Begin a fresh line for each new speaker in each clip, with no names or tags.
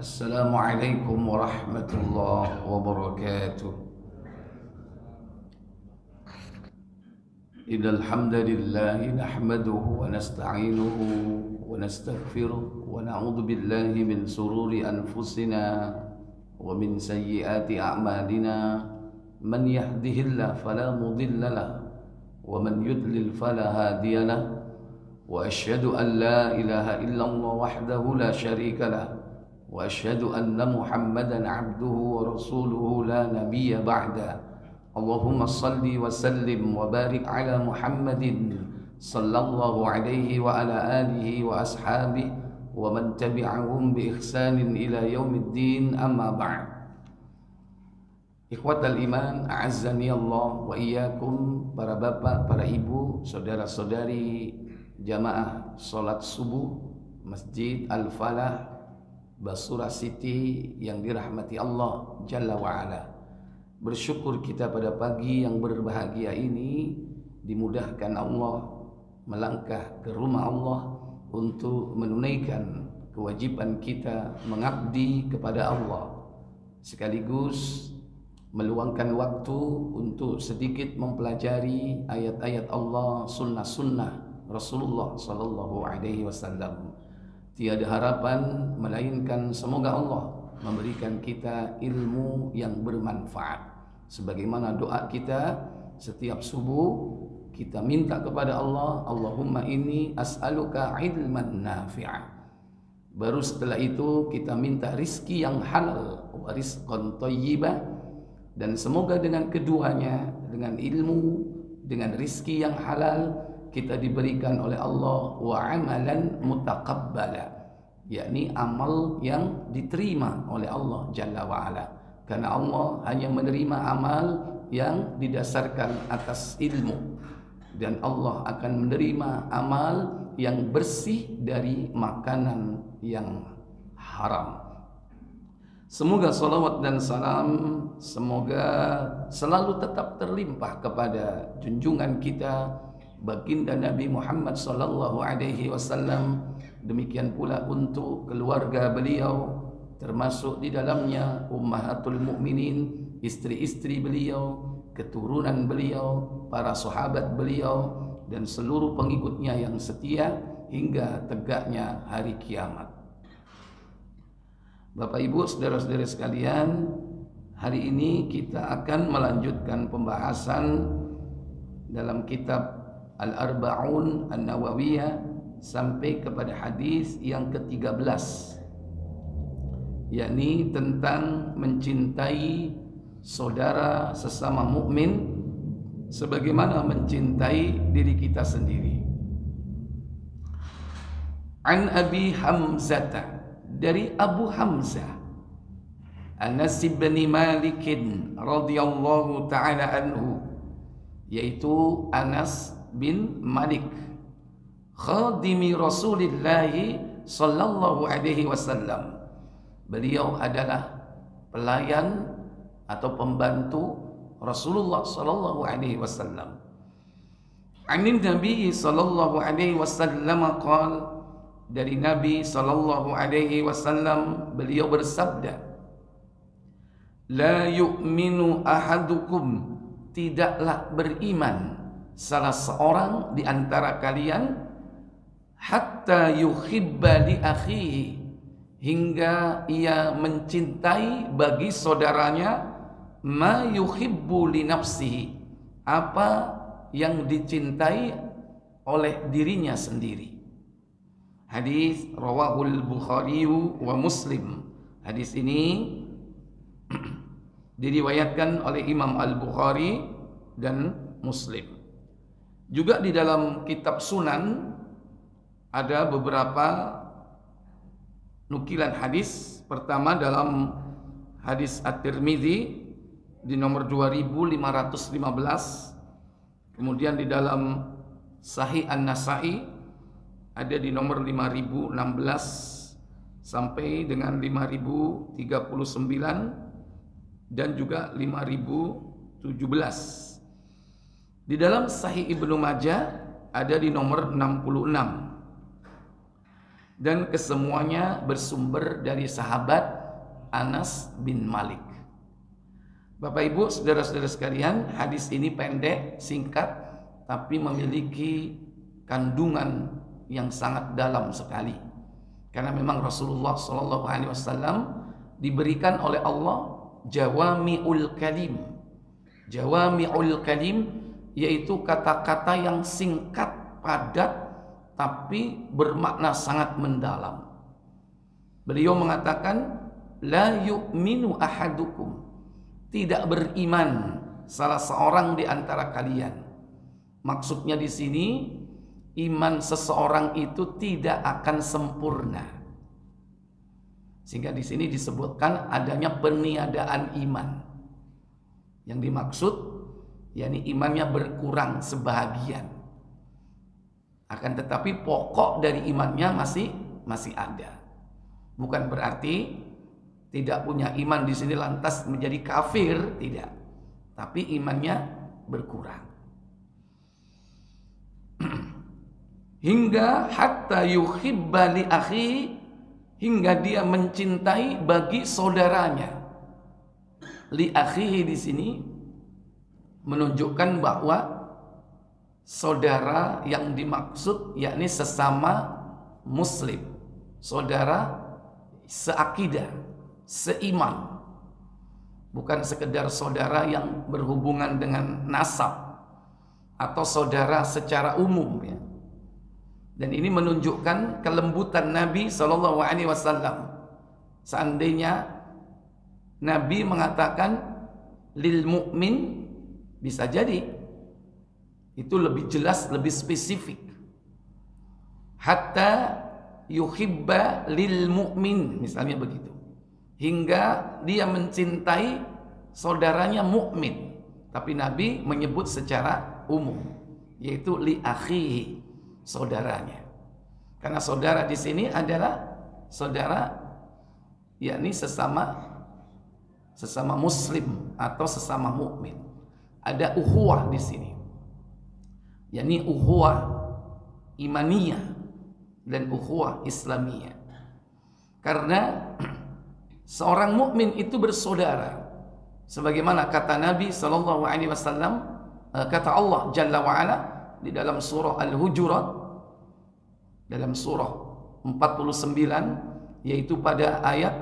Assalamualaikum warahmatullahi wabarakatuh. Innal hamdalillah nahmaduhu wa nasta'inuhu wa nastaghfiruh wa na'udzu billahi min sururi anfusina wa min sayyiati a'malina. Man yahdihillahu fala mudilla lahu wa man yudlil fala hadiya lahu. Wa asyhadu an la ilaha illallah wahdahu la syarika lahu wa asyhadu anna Muhammadan 'abduhu wa rasuluhu la nabiyya ba'da. Allahumma salli wa sallim wa barik ala Muhammadin sallallahu alaihi wa ala alihi wa ashabihi wa man tabi'ahum bi ihsanin ila yaumiddin, amma ba'd. Ikhwatal iman, a'azzani Allah wa iyyakum, para bapak, para ibu, saudara-saudari jamaah salat subuh Masjid Al-Falah Basura City yang dirahmati Allah Jalla wa'ala. Bersyukur kita pada pagi yang berbahagia ini dimudahkan Allah melangkah ke rumah Allah untuk menunaikan kewajiban kita mengabdi kepada Allah, sekaligus meluangkan waktu untuk sedikit mempelajari ayat-ayat Allah, sunnah-sunnah Rasulullah sallallahu alaihi wasallam. Tiada harapan melainkan semoga Allah memberikan kita ilmu yang bermanfaat. Sebagaimana doa kita setiap subuh, kita minta kepada Allah, Allahumma inni as'aluka ilman nafi'a. Baru setelah itu kita minta rizki yang halal, wa rizqan thayyibah. Dan semoga dengan keduanya, dengan ilmu, dengan rizki yang halal, kita diberikan oleh Allah wa amalan mutaqabbala, yakni amal yang diterima oleh Allah Jalla wa'ala. Karena Allah hanya menerima amal yang didasarkan atas ilmu, dan Allah akan menerima amal yang bersih dari makanan yang haram. Semoga salawat dan salam semoga selalu tetap terlimpah kepada junjungan kita baginda Nabi Muhammad sallallahu alaihi wasallam. Demikian pula untuk keluarga beliau, termasuk di dalamnya ummahatul mukminin, istri-istri beliau, keturunan beliau, para sahabat beliau, dan seluruh pengikutnya yang setia hingga tegaknya hari kiamat. Bapak Ibu, saudara-saudara sekalian, hari ini kita akan melanjutkan pembahasan dalam kitab Al-Arba'un An-Nawawiyah sampai kepada hadis yang ke-13, yakni tentang mencintai saudara sesama mukmin sebagaimana mencintai diri kita sendiri. An Abi Hamzah, dari Abu Hamzah Anas bin Malik radhiyallahu taala anhu, yaitu Anas bin Malik, khadimi Rasulillah sallallahu alaihi wasallam. Beliau adalah pelayan atau pembantu Rasulullah sallallahu alaihi wasallam. Anin Nabi sallallahu alaihi wasallam qala, dari Nabi sallallahu alaihi wasallam beliau bersabda, la yu'minu ahadukum, tidaklah beriman salah seorang di antara kalian, hatta yuhibba li akhihi, hingga ia mencintai bagi saudaranya, ma yuhibbu li nafsihi, apa yang dicintai oleh dirinya sendiri. Hadis rawahul Bukhari wa Muslim. Hadis ini diriwayatkan oleh Imam Al-Bukhari dan Muslim. Juga di dalam kitab Sunan ada beberapa nukilan hadis. Pertama dalam hadis At-Tirmidzi di nomor 2515. Kemudian di dalam Sahih An-Nasa'i ada di nomor 5016 sampai dengan 5039 dan juga 5017. Di dalam Sahih Ibnu Majah ada di nomor 66. dan kesemuanya bersumber dari sahabat Anas bin Malik. Bapak Ibu, saudara-saudara sekalian, hadis ini pendek, singkat, tapi memiliki kandungan yang sangat dalam sekali. Karena memang Rasulullah SAW diberikan oleh Allah jawami'ul kalim. Jawami'ul kalim yaitu kata-kata yang singkat, padat, tapi bermakna sangat mendalam. Beliau mengatakan, la yu'minu ahadukum, tidak beriman salah seorang di antara kalian. Maksudnya di sini, iman seseorang itu tidak akan sempurna. Sehingga di sini disebutkan adanya peniadaan iman. Yang dimaksud, yakni imannya berkurang sebahagian. Akan tetapi pokok dari imannya masih ada. Bukan berarti tidak punya iman di sini lantas menjadi kafir, tidak. Tapi imannya berkurang. Hingga hatta yuhibba li akhi, hingga dia mencintai bagi saudaranya. Li akhihi di sini menunjukkan bahwa saudara yang dimaksud yakni sesama muslim, saudara seakidah, seiman, bukan sekedar saudara yang berhubungan dengan nasab atau saudara secara umum ya. Dan ini menunjukkan kelembutan Nabi SAW. Seandainya Nabi mengatakan lil mu'min, bisa jadi itu lebih jelas, lebih spesifik. Hatta yuhibba lil mu'min, misalnya begitu. Hingga dia mencintai saudaranya mukmin. Tapi Nabi menyebut secara umum, yaitu li akhihi, saudaranya. Karena saudara di sini adalah saudara yakni sesama muslim atau sesama mukmin. Ada ukhuwah di sini. Yakni ukhuwah imaniyah dan ukhuwah islamiyah. Karena seorang mukmin itu bersaudara. Sebagaimana kata Nabi SAW, kata Allah Jalla wa'ala di dalam surah Al-Hujurat, dalam surah 49, yaitu pada ayat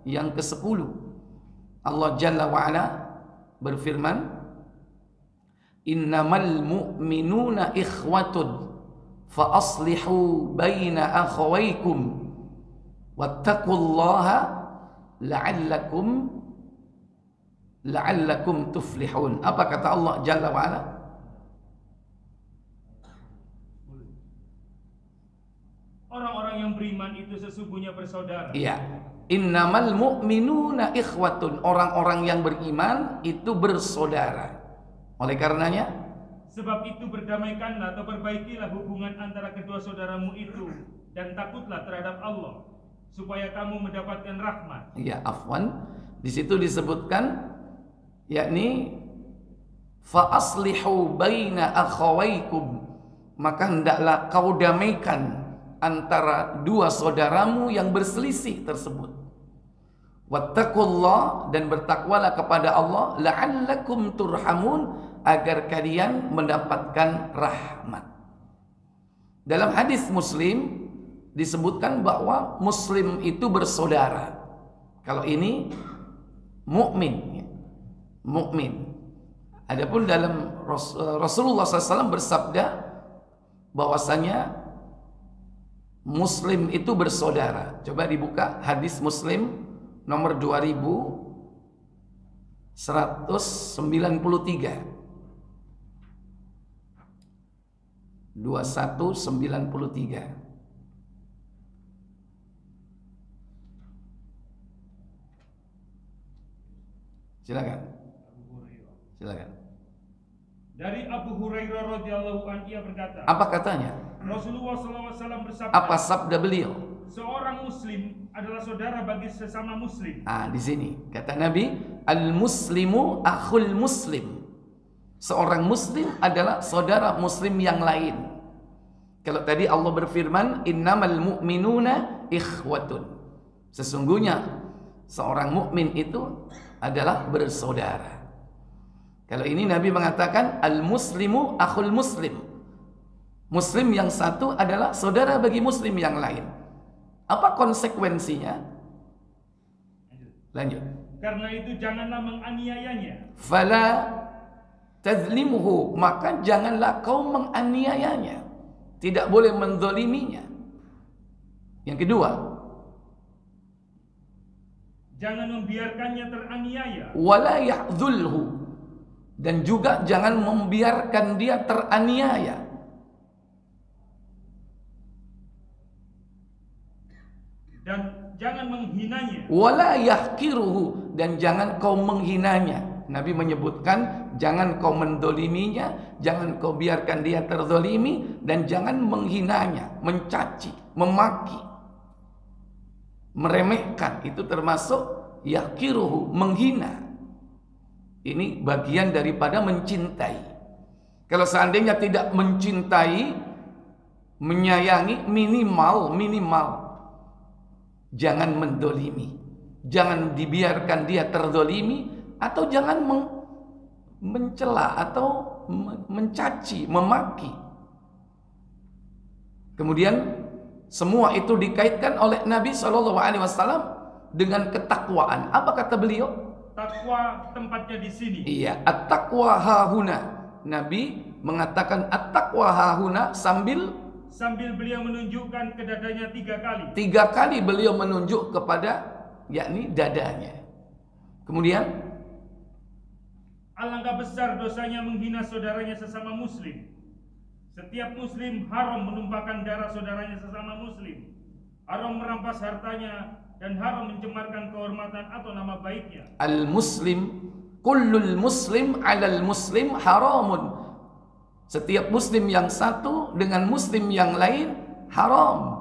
yang ke-10. Allah Jalla wa'ala berfirman, innamal mu'minuna ikhwatun fa aslihu baina akhawaykum wattaqullaha la'allakum tuflihun. Apa kata Allah Jalla wa'ala?
Orang-orang yang beriman itu sesungguhnya bersaudara.
Iya. Innamal mu'minuna ikhwatun. Orang-orang yang beriman itu bersaudara. Oleh karenanya,
sebab itu berdamaikanlah atau perbaikilah hubungan antara kedua saudaramu itu, dan takutlah terhadap Allah, supaya kamu mendapatkan rahmat.
Ya, afwan. Di situ disebutkan yakni fa aslihu baina akhawaykum, maka hendaklah kau damaikan antara dua saudaramu yang berselisih tersebut. Wattaqullah, dan bertakwalah kepada Allah, la'allakum turhamun, agar kalian mendapatkan rahmat. Dalam hadis Muslim disebutkan bahwa muslim itu bersaudara. Kalau ini mukmin, mukmin. Adapun dalam Rasulullah SAW bersabda bahwasanya muslim itu bersaudara. Coba dibuka hadis Muslim nomor 2193. 2193. Silakan. Silakan.
Dari Abu Hurairah radhiyallahu anhu, ia berkata.
Apa katanya?
Rasulullah SAW bersabda.
Apa sabda beliau?
Seorang muslim adalah saudara bagi sesama muslim.
Di sini kata Nabi, al-muslimu akhul muslim. Seorang muslim adalah saudara muslim yang lain. Kalau tadi Allah berfirman, innamal mu'minuna ikhwatun. Sesungguhnya seorang mukmin itu adalah bersaudara. Kalau ini Nabi mengatakan al-muslimu akhul muslim. Muslim yang satu adalah saudara bagi muslim yang lain. Apa konsekuensinya? Lanjut.
Karena itu janganlah menganiayanya.
Fala tazlimhu, maka janganlah kau menganiayanya. Tidak boleh menzaliminya. Yang kedua,
jangan membiarkannya teraniaya.
Wala yahzulhu, dan juga jangan membiarkan dia teraniaya.
Dan jangan menghinanya.
Wala yahkiruhu, dan jangan kau menghinanya. Nabi menyebutkan jangan kau mendoliminya, jangan kau biarkan dia terzolimi, dan jangan menghinanya, mencaci, memaki, meremehkan. Itu termasuk yahkiruhu, menghina. Ini bagian daripada mencintai. Kalau seandainya tidak mencintai, menyayangi, minimal jangan mendolimi, jangan dibiarkan dia terzolimi, atau jangan mencela atau mencaci, memaki. Kemudian semua itu dikaitkan oleh Nabi SAW dengan ketakwaan. Apa kata beliau?
Takwa tempatnya di sini.
Iya, at-taqwa hahuna. Nabi mengatakan at-taqwa hahuna sambil
beliau menunjukkan ke dadanya 3 kali.
3 kali beliau menunjuk kepada yakni dadanya. Kemudian
alangkah besar dosanya menghina saudaranya sesama muslim. Setiap muslim haram menumpahkan darah saudaranya sesama muslim, haram merampas hartanya, dan haram mencemarkan kehormatan atau nama baiknya.
Al-muslim, kullul muslim alal muslim haramun. Setiap muslim yang satu dengan muslim yang lain haram.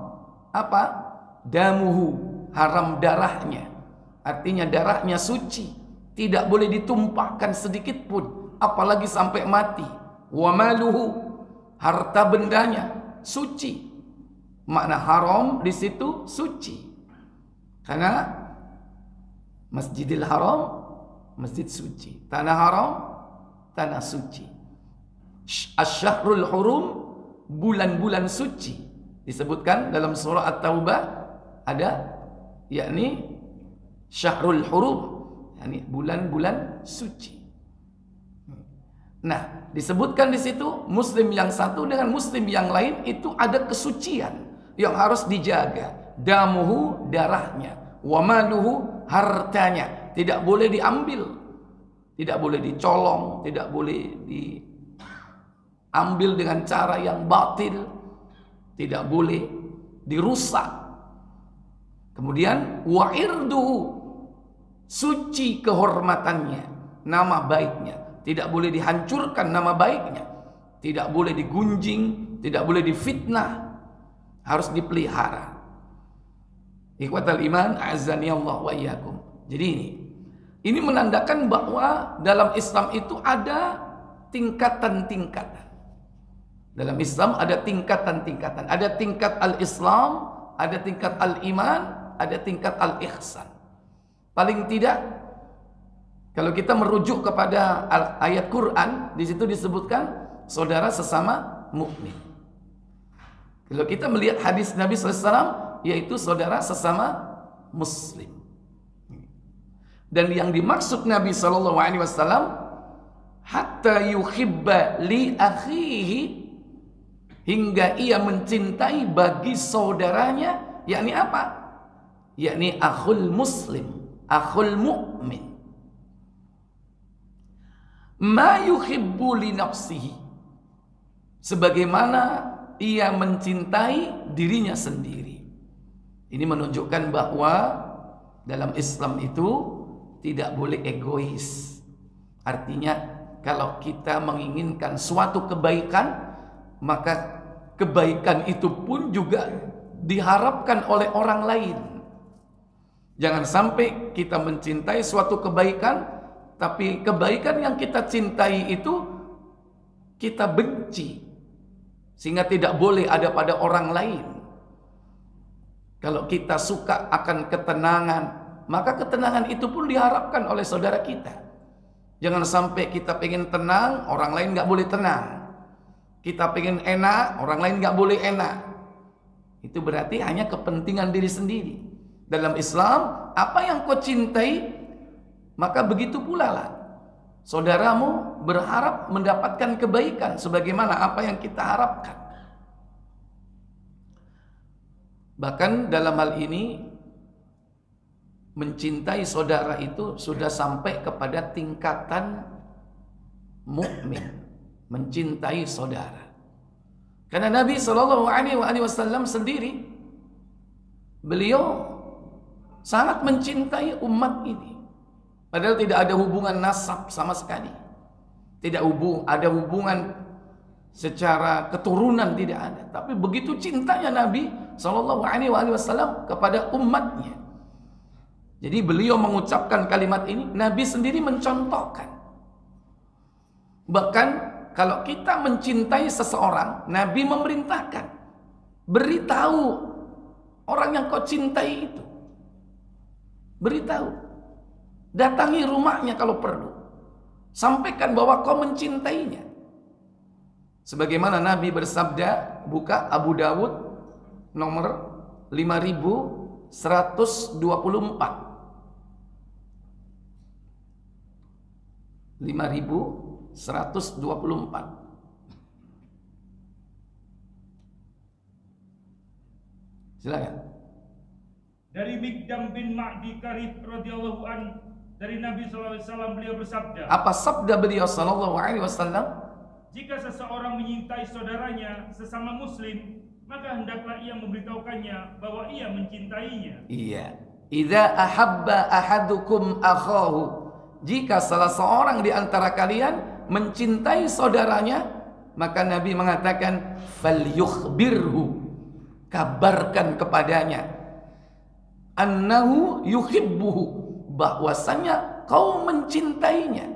Apa? Damuhu, haram darahnya. Artinya darahnya suci, tidak boleh ditumpahkan sedikit pun, apalagi sampai mati. Wa maluhu, harta bendanya suci. Makna haram di situ suci. Karena Masjidil Haram, masjid suci. Tanah haram, tanah suci. Asy-syahrul hurum, bulan-bulan suci. Disebutkan dalam surah At-Taubah ada yakni syahrul hurum, yakni bulan-bulan suci. Nah, disebutkan di situ muslim yang satu dengan muslim yang lain itu ada kesucian yang harus dijaga. Damuhu, darahnya, wa maluhu, hartanya, tidak boleh diambil, tidak boleh dicolong, tidak boleh diambil dengan cara yang batil, tidak boleh dirusak. Kemudian wa irduhu, suci kehormatannya, nama baiknya, tidak boleh dihancurkan nama baiknya, tidak boleh digunjing, tidak boleh difitnah, harus dipelihara. Ikhwatal iman, a'azzani Allah wa iyyakum. Jadi ini menandakan bahwa dalam Islam itu ada tingkatan-tingkatan. Dalam Islam ada tingkatan-tingkatan. Ada tingkat al-Islam, ada tingkat al-iman, ada tingkat al-ihsan. Paling tidak kalau kita merujuk kepada ayat Quran, di situ disebutkan saudara sesama mukmin. Kalau kita melihat hadis Nabi SAW, yaitu saudara sesama muslim. Dan yang dimaksud Nabi SAW, hatta yuhibba li akhihi, hingga ia mencintai bagi saudaranya, yakni apa? Yakni akhul muslim, akhul mu'min. Ma yuhibbu li nafsihi, sebagaimana ia mencintai dirinya sendiri. Ini menunjukkan bahwa dalam Islam itu tidak boleh egois. Artinya kalau kita menginginkan suatu kebaikan, maka kebaikan itu pun juga diharapkan oleh orang lain. Jangan sampai kita mencintai suatu kebaikan, tapi kebaikan yang kita cintai itu kita benci, Sehingga tidak boleh ada pada orang lain. Kalau kita suka akan ketenangan, maka ketenangan itu pun diharapkan oleh saudara kita. Jangan sampai kita pengen tenang, orang lain nggak boleh tenang. Kita pengen enak, orang lain nggak boleh enak. Itu berarti hanya kepentingan diri sendiri. Dalam Islam, apa yang kau cintai, maka begitu pula lah saudaramu berharap mendapatkan kebaikan sebagaimana apa yang kita harapkan. Bahkan dalam hal ini mencintai saudara itu sudah sampai kepada tingkatan mukmin, mencintai saudara. Karena Nabi SAW sendiri, beliau sangat mencintai umat ini. Padahal tidak ada hubungan nasab sama sekali. Tidak ada hubungan secara keturunan, tidak ada. Tapi begitu cintanya Nabi SAW kepada umatnya. Jadi beliau mengucapkan kalimat ini, Nabi sendiri mencontohkan. Bahkan kalau kita mencintai seseorang, Nabi memerintahkan, beritahu orang yang kau cintai itu. Beritahu. Datangi rumahnya kalau perlu. Sampaikan bahwa kau mencintainya. Sebagaimana Nabi bersabda, buka Abu Dawud nomor 5124. 5124. Silakan.
Dari Mikdam bin Ma'di Karib radhiyallahu an, dari Nabi SAW beliau bersabda.
Apa sabda beliau SAW?
Jika seseorang menyintai saudaranya sesama muslim, maka hendaklah ia memberitahukannya bahwa ia mencintainya.
Iya. Idza ahabba ahadukum akhahu. Jika salah seorang di antara kalian mencintai saudaranya, maka Nabi mengatakan falyukhbirhu. Kabarkan kepadanya annahu yuhibbuhu, bahwasanya kau mencintainya.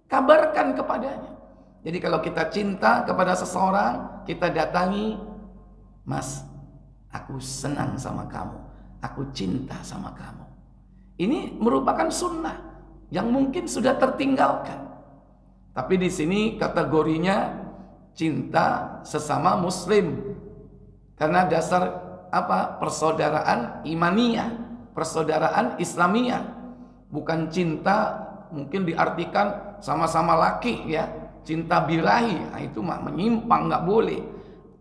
Kabarkan kepadanya. Jadi kalau kita cinta kepada seseorang, kita datangi, Mas, aku senang sama kamu, aku cinta sama kamu. Ini merupakan sunnah yang mungkin sudah tertinggalkan. Tapi di sini kategorinya cinta sesama muslim. Karena dasar apa? Persaudaraan imaniyah, persaudaraan islamiyah. Bukan cinta mungkin diartikan sama-sama laki ya, cinta birahi. Nah, itu mah menyimpang, nggak boleh.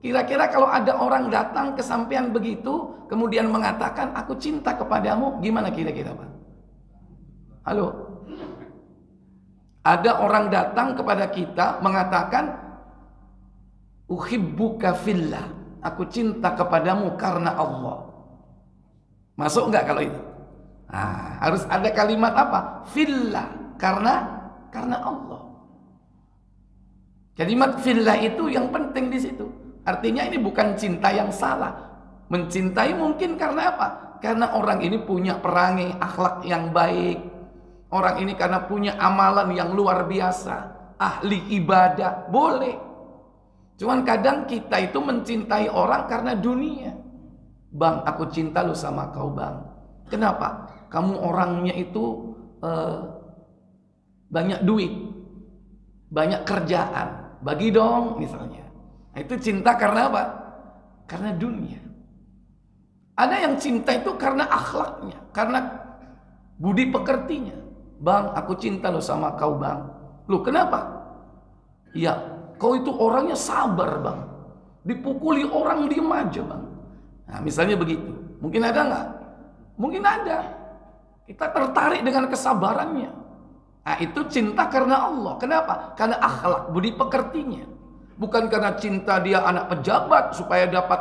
Kira-kira kalau ada orang datang ke sampean begitu, kemudian mengatakan aku cinta kepadamu, gimana kira-kira Pak? Halo? Ada orang datang kepada kita mengatakan uhibbuka fillah, aku cinta kepadamu karena Allah. Masuk enggak kalau itu? Nah, harus ada kalimat apa? Fillah, karena Allah. Kalimat fillah itu yang penting di situ. Artinya ini bukan cinta yang salah. Mencintai mungkin karena apa? Karena orang ini punya perangai akhlak yang baik. Orang ini karena punya amalan yang luar biasa, ahli ibadah, boleh. Cuman kadang kita itu mencintai orang karena dunia. Bang, aku cinta lu sama kau bang. Kenapa? Kamu orangnya itu banyak duit, banyak kerjaan, bagi dong misalnya. Nah, itu cinta karena apa? Karena dunia. Ada yang cinta itu karena akhlaknya, karena budi pekertinya. Bang, aku cinta lo sama kau bang. Loh kenapa? Ya, kau itu orangnya sabar bang. Dipukuli orang diem aja bang. Nah misalnya begitu. Mungkin ada nggak? Mungkin ada. Kita tertarik dengan kesabarannya. Nah itu cinta karena Allah. Kenapa? Karena akhlak, budi pekertinya. Bukan karena cinta dia anak pejabat supaya dapat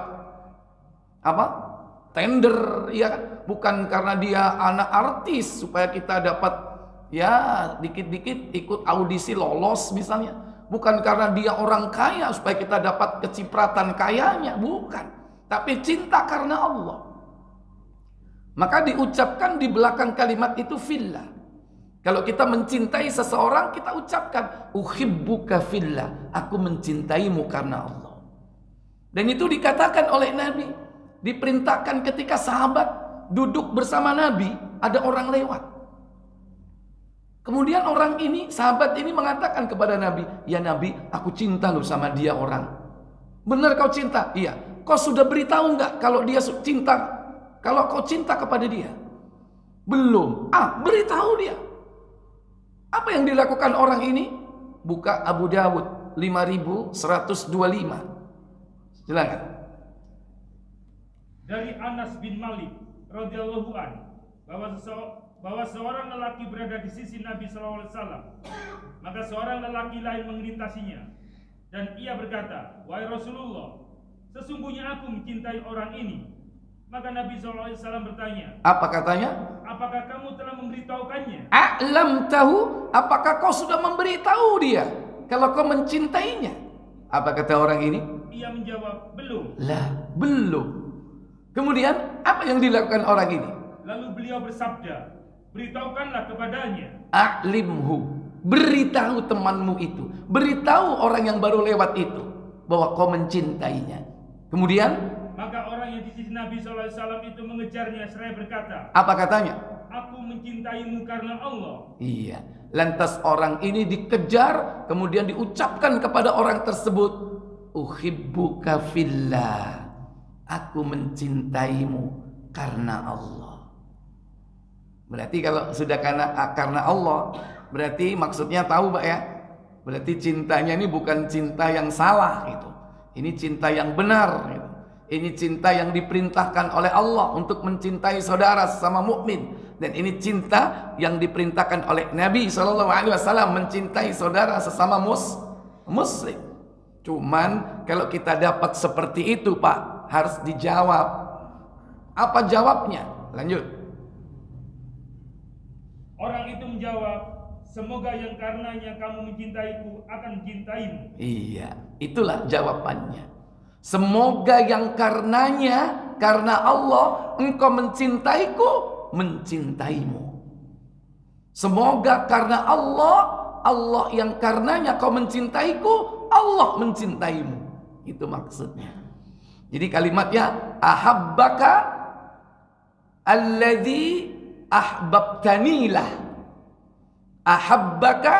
apa? Tender, ya kan? Bukan karena dia anak artis supaya kita dapat ya dikit-dikit ikut audisi lolos misalnya. Bukan karena dia orang kaya supaya kita dapat kecipratan kayanya, bukan. Tapi cinta karena Allah. Maka diucapkan di belakang kalimat itu fillah. Kalau kita mencintai seseorang, kita ucapkan uhibbuka fillah, aku mencintaimu karena Allah. Dan itu dikatakan oleh Nabi, diperintahkan ketika sahabat duduk bersama Nabi, ada orang lewat. Kemudian orang ini, sahabat ini mengatakan kepada Nabi, "Ya Nabi, aku cinta loh sama dia orang." "Benar kau cinta?" "Iya." "Kau sudah beritahu enggak kalau dia cinta? Kalau kau cinta kepada dia?" "Belum." "Beritahu dia." Apa yang dilakukan orang ini? Buka Abu Dawud 5125. Silakan.
Dari Anas bin Malik radhiyallahu an bahwa seorang lelaki berada di sisi Nabi SAW. Maka seorang lelaki lain melintasinya dan ia berkata, "Wahai Rasulullah, sesungguhnya aku mencintai orang ini." Maka Nabi SAW bertanya,
Apa katanya?
"Apakah kamu telah memberitahukannya?"
"A'lam tahu?" Apakah kau sudah memberitahu dia kalau kau mencintainya? Apa kata orang ini?
Ia menjawab, "Belum."
Lah, belum. Kemudian apa yang dilakukan orang ini?
Lalu beliau bersabda, "Beritahukanlah kepadanya."
"A'limhu." Beritahu temanmu itu, beritahu orang yang baru lewat itu bahwa kau mencintainya. Kemudian
maka orang yang di sisi Nabi SAW itu mengejarnya seraya berkata,
apa katanya?
"Aku mencintaimu karena Allah."
Iya. Lantas orang ini dikejar, kemudian diucapkan kepada orang tersebut, "Uhibbuka fillah." Aku mencintaimu karena Allah. Berarti kalau sudah karena Allah, berarti maksudnya tahu Pak ya? Berarti cintanya ini bukan cinta yang salah gitu. Ini cinta yang benar gitu. Ini cinta yang diperintahkan oleh Allah untuk mencintai saudara sesama mukmin, dan ini cinta yang diperintahkan oleh Nabi SAW mencintai saudara sesama muslim. Cuman kalau kita dapat seperti itu Pak, harus dijawab. Apa jawabnya? Lanjut.
Orang itu menjawab, "Semoga yang karenanya kamu mencintaiku akan mencintaimu."
Iya, itulah jawabannya. Semoga yang karenanya, karena Allah, engkau mencintaiku, mencintaimu. Semoga karena Allah, Allah yang karenanya kau mencintaiku, Allah mencintaimu. Itu maksudnya. Jadi kalimatnya, ahabbaka alladzi ahbabtanilah. Ahabbaka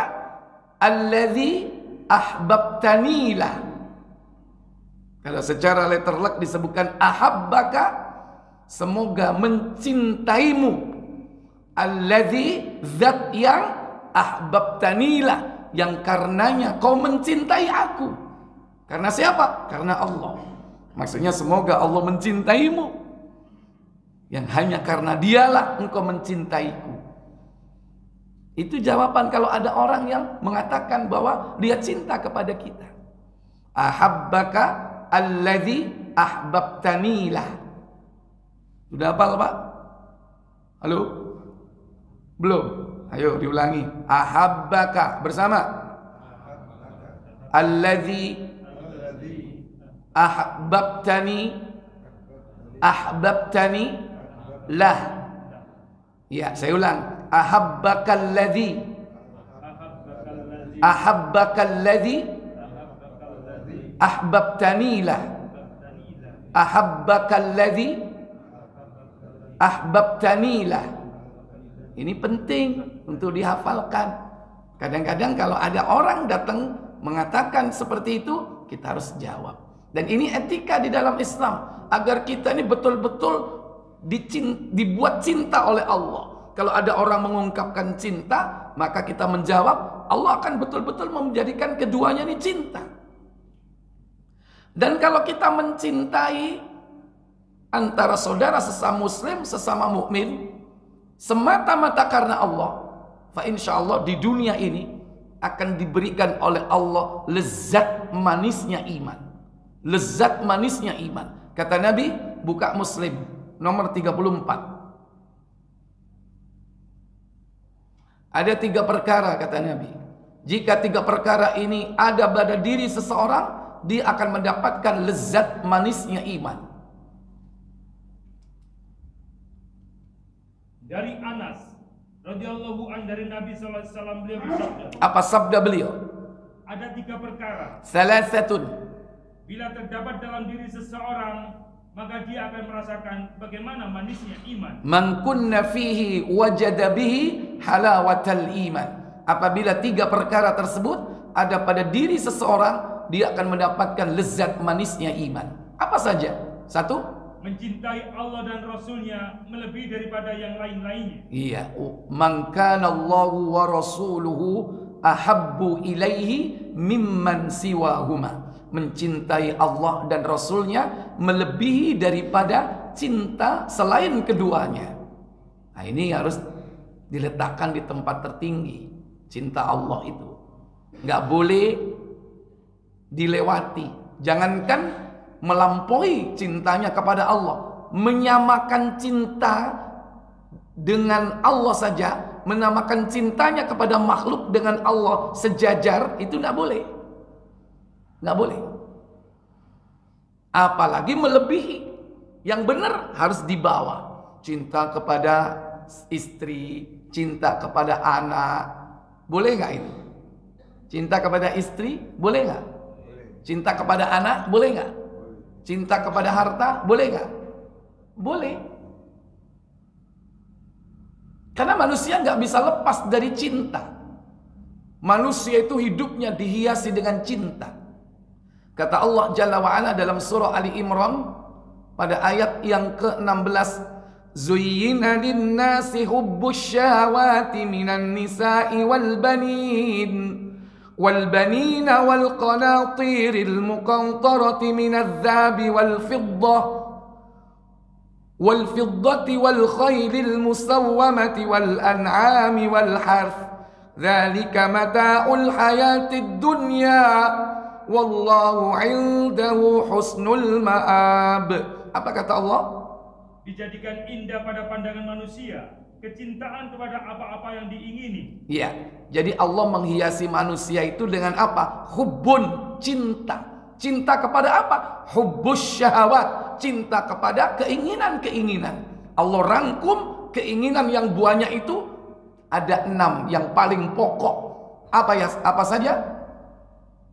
alladzi ahbabtanilah. Kalau secara letterlek disebutkan ahabbaka, semoga mencintaimu, alladzi, zat yang, ahbabtanilah, yang karenanya kau mencintai aku. Karena siapa? Karena Allah. Maksudnya semoga Allah mencintaimu, yang hanya karena dialah engkau mencintaiku. Itu jawaban kalau ada orang yang mengatakan bahwa dia cinta kepada kita. Ahabbaka alladzi ahbabtanilah. Sudah hafal Pak? Halo? Belum? Ayo diulangi. Ahabbaka bersama. Alladzi ahbabtani lah. Ya, saya ulang. Ahabbakalladzi ahbabtani lah. Ahabbakalladzi ahbabtani lah. Ini penting untuk dihafalkan. Kadang-kadang kalau ada orang datang mengatakan seperti itu, kita harus jawab. Dan ini etika di dalam Islam, agar kita ini betul-betul dibuat cinta oleh Allah. Kalau ada orang mengungkapkan cinta, maka kita menjawab, Allah akan betul-betul menjadikan keduanya ini cinta. Dan kalau kita mencintai antara saudara sesama muslim, sesama mukmin, semata-mata karena Allah, fa insyaallah di dunia ini akan diberikan oleh Allah lezat manisnya iman. Lezat manisnya iman. Kata Nabi, buka Muslim nomor 34. Ada 3 perkara kata Nabi. Jika 3 perkara ini ada pada diri seseorang, dia akan mendapatkan lezat manisnya iman.
Dari Anas radhiyallahu an dari Nabi sallallahu alaihi wasallam, beliau bersabda.
Apa sabda beliau?
Ada 3 perkara.
Salasatun.
bila terdapat dalam diri seseorang, maka dia akan merasakan bagaimana manisnya iman.
Man kunna fihi wajada bihi halawatal iman. Apabila 3 perkara tersebut ada pada diri seseorang, dia akan mendapatkan lezat manisnya iman. Apa saja? 1,
mencintai Allah dan Rasulnya melebihi daripada yang lain-lainnya.
Iya, man kana Allahu wa rasuluhu ahabbu ilaihi mimman siwahuma. Mencintai Allah dan Rasulnya melebihi daripada cinta selain keduanya. Nah, ini harus diletakkan di tempat tertinggi. Cinta Allah itu nggak boleh dilewati. Jangankan melampaui cintanya kepada Allah, menyamakan cinta dengan Allah saja, menamakan cintanya kepada makhluk dengan Allah sejajar, itu nggak boleh. Nggak boleh. Apalagi melebihi. Yang benar harus dibawa. Cinta kepada istri, cinta kepada anak, boleh nggak itu? Cinta kepada istri, boleh nggak? Cinta kepada anak, boleh nggak? Cinta kepada harta, boleh nggak? Boleh. Karena manusia nggak bisa lepas dari cinta. Manusia itu hidupnya dihiasi dengan cinta. Kata Allah Jalla wa'ala dalam surah Ali Imran pada ayat yang ke-16, Zuyyina linnasi hubbus syahawati minan nisa'i wal banin والبنين والقناطير المقنطرة من الذهب والفضة والخيل المسومة والأنعام والحرث ذلك متاع الحياة الدنيا والله عنده حسن المآب. Apa kata Allah?
Dijadikan indah pada pandangan manusia kecintaan kepada apa-apa yang diingini.
Iya, jadi Allah menghiasi manusia itu dengan apa? Hubbun, cinta. Cinta kepada apa? Hubbus syahawat, cinta kepada keinginan-keinginan. Allah rangkum keinginan yang banyak itu ada 6 yang paling pokok. Apa ya? Apa saja?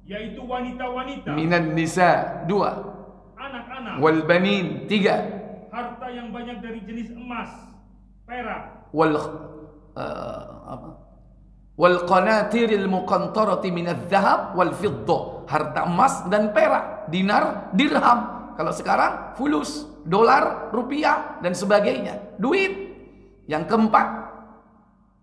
Yaitu wanita-wanita.
Minan nisa 2.
Anak-anak.
Wal banin 3.
Harta yang banyak dari jenis emas, perak.
Wal qanatiril muqantarati minadz dzahab wal fiddah. Harta emas dan perak, dinar, dirham. Kalau sekarang fulus, dolar, rupiah dan sebagainya. Duit. Yang keempat,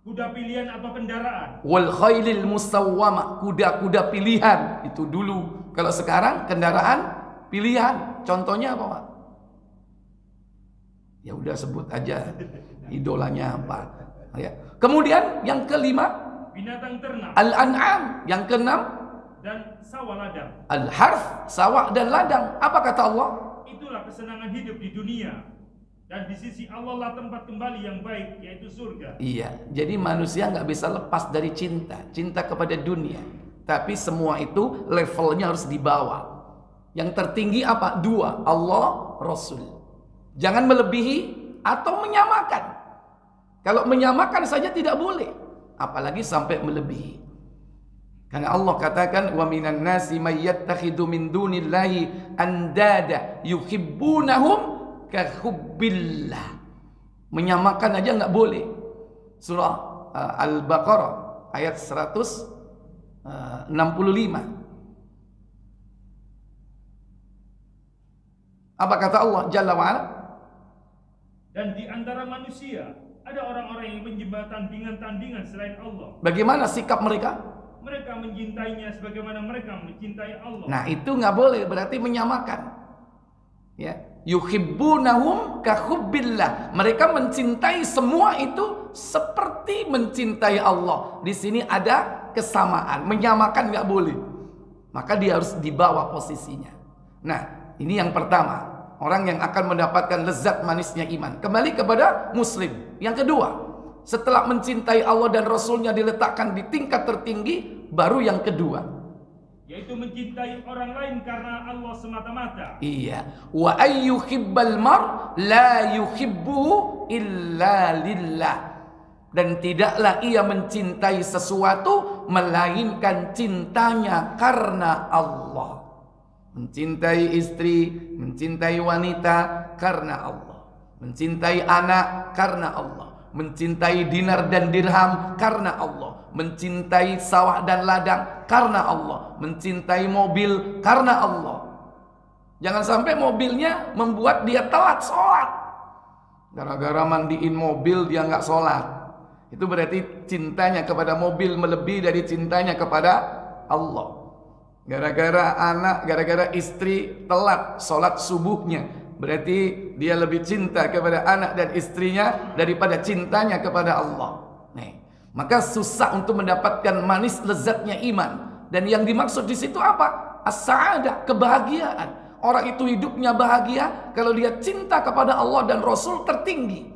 kuda pilihan atau kendaraan.
Wal khailil musawwama, kuda-kuda pilihan. Itu dulu. Kalau sekarang kendaraan pilihan. Contohnya apa, Pak? Ya udah sebut aja idolanya apa. Ya. Kemudian yang kelima,
binatang ternak.
Al-an'am. Yang keenam,
dan sawah ladang.
Al-harth, sawah dan ladang. Apa kata Allah?
Itulah kesenangan hidup di dunia. Dan di sisi Allah lah tempat kembali yang baik, yaitu surga.
Iya, jadi manusia nggak bisa lepas dari cinta. Cinta kepada dunia. Tapi semua itu levelnya harus dibawa. Yang tertinggi apa? 2, Allah, Rasul. Jangan melebihi atau menyamakan. Kalau menyamakan saja tidak boleh, apalagi sampai melebihi. Karena Allah katakan, wa minan nasi may yattakhidhu min dunillahi andada yuhibbunahum ka hubbillah. Menyamakan aja nggak boleh. Surah Al-Baqarah ayat 165. Apa kata Allah Jalla wa'ala?
Dan di antara manusia ada orang-orang yang menyembah tandingan-tandingan selain Allah.
Bagaimana sikap mereka?
Mereka mencintainya sebagaimana mereka mencintai Allah.
Nah, itu nggak boleh, berarti menyamakan. Ya, yuhibbunahum ka hubbillah. Mereka mencintai semua itu seperti mencintai Allah. Di sini ada kesamaan, menyamakan nggak boleh. Maka dia harus dibawa posisinya. Nah, ini yang pertama. Orang yang akan mendapatkan lezat manisnya iman. Kembali kepada muslim. Yang kedua, setelah mencintai Allah dan Rasulnya diletakkan di tingkat tertinggi, baru yang kedua,
yaitu mencintai orang lain karena Allah semata-mata.
Iya. Wa ayyuhibbal mar la yuhibbu illa lillah. Dan tidaklah ia mencintai sesuatu melainkan cintanya karena Allah. mencintai istri, mencintai wanita karena Allah, mencintai anak karena Allah, mencintai dinar dan dirham karena Allah, mencintai sawah dan ladang karena Allah, mencintai mobil karena Allah. Jangan sampai mobilnya membuat dia telat sholat. Gara-gara mandiin mobil dia nggak sholat. Itu berarti cintanya kepada mobil melebihi dari cintanya kepada Allah. Gara-gara anak, gara-gara istri telat sholat subuhnya, berarti dia lebih cinta kepada anak dan istrinya daripada cintanya kepada Allah. Nih, maka susah untuk mendapatkan manis lezatnya iman. Dan yang dimaksud di situ apa? As-sa'adah, kebahagiaan. Orang itu hidupnya bahagia kalau dia cinta kepada Allah dan Rasul tertinggi.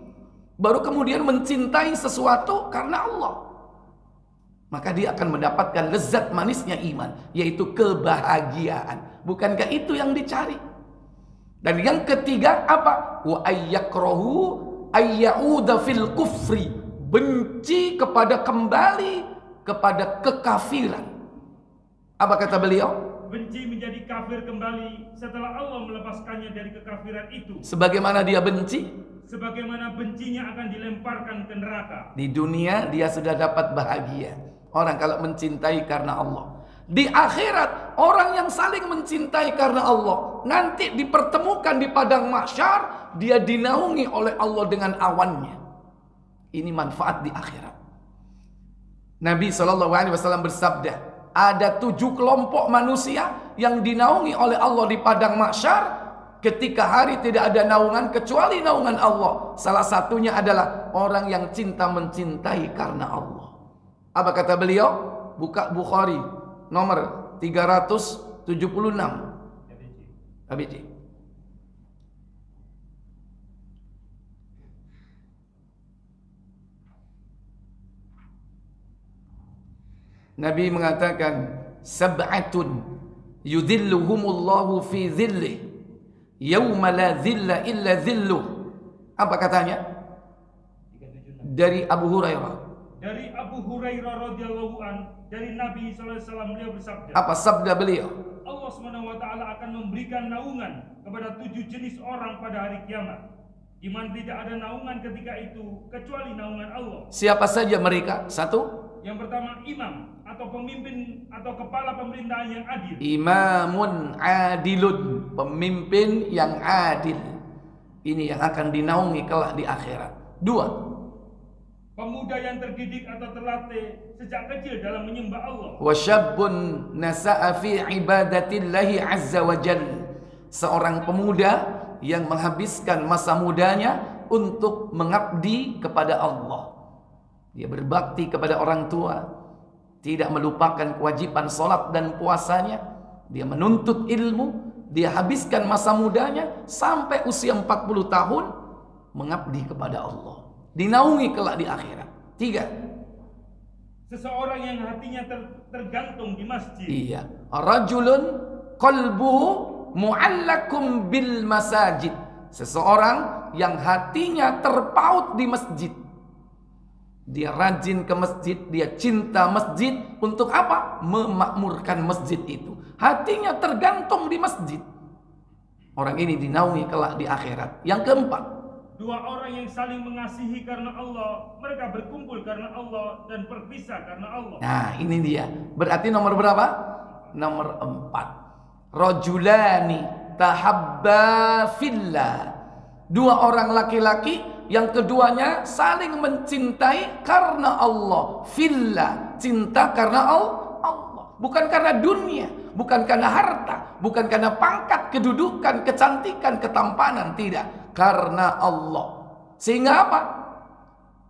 Baru kemudian mencintai sesuatu karena Allah. Maka dia akan mendapatkan lezat manisnya iman, yaitu kebahagiaan. Bukankah itu yang dicari? Dan yang ketiga apa? Wa ayyakrahu ayyauda fil kufri. Benci kepada kembali kepada kekafiran. Apa kata beliau?
Benci menjadi kafir kembali setelah Allah melepaskannya dari kekafiran itu.
Sebagaimana dia benci,
sebagaimana bencinya akan dilemparkan ke neraka.
Di dunia dia sudah dapat bahagia. Orang kalau mencintai karena Allah. Di akhirat orang yang saling mencintai karena Allah nanti dipertemukan di padang mahsyar, dia dinaungi oleh Allah dengan awannya. Ini manfaat di akhirat. Nabi SAW bersabda, ada 7 kelompok manusia yang dinaungi oleh Allah di padang mahsyar ketika hari tidak ada naungan kecuali naungan Allah. Salah satunya adalah orang yang cinta mencintai karena Allah. Apa kata beliau? Buka Bukhari nomor 376. ABC. Nabi mengatakan, sab'atun yudhilluhumullahu fi dhillih yawma la dhilla illa dhilluh. Apa katanya? Dari Abu Hurairah.
Dari Abu Hurairah radhiyallahu an, dari Nabi sallallahu alaihi wasallam, beliau bersabda.
Apa sabda beliau?
Allah Subhanahu wa taala akan memberikan naungan kepada 7 jenis orang pada hari kiamat, di mana tidak ada naungan ketika itu kecuali naungan Allah.
Siapa saja mereka? Satu.
Yang pertama, imam atau pemimpin atau kepala pemerintahan yang adil.
Imamun adilun, pemimpin yang adil. Ini yang akan dinaungi kelak di akhirat. 2.
Pemuda yang terdidik atau terlatih sejak kecil dalam menyembah Allah.
Wa syabbun nasa'a fi ibadatillahi azza wa jalla. Seorang pemuda yang menghabiskan masa mudanya untuk mengabdi kepada Allah. Dia berbakti kepada orang tua, tidak melupakan kewajiban salat dan puasanya. Dia menuntut ilmu, dia habiskan masa mudanya sampai usia 40 tahun mengabdi kepada Allah. Dinaungi kelak di akhirat. 3.
Seseorang yang hatinya tergantung di masjid.
Iya. Rajulun qalbuhu mu'allakum bil masajid. Seseorang yang hatinya terpaut di masjid. Dia rajin ke masjid, dia cinta masjid. Untuk apa? Memakmurkan masjid itu. Hatinya tergantung di masjid. Orang ini dinaungi kelak di akhirat. Yang keempat,
2 orang yang saling mengasihi karena Allah, mereka berkumpul karena Allah dan berpisah karena Allah.
Nah, ini dia. Berarti nomor berapa? Nomor 4. Rajulani tahabba fillah. 2 orang laki-laki yang keduanya saling mencintai karena Allah. Fillah, cinta karena Allah. Bukan karena dunia, bukan karena harta, bukan karena pangkat, kedudukan, kecantikan, ketampanan, tidak. Karena Allah. Sehingga apa?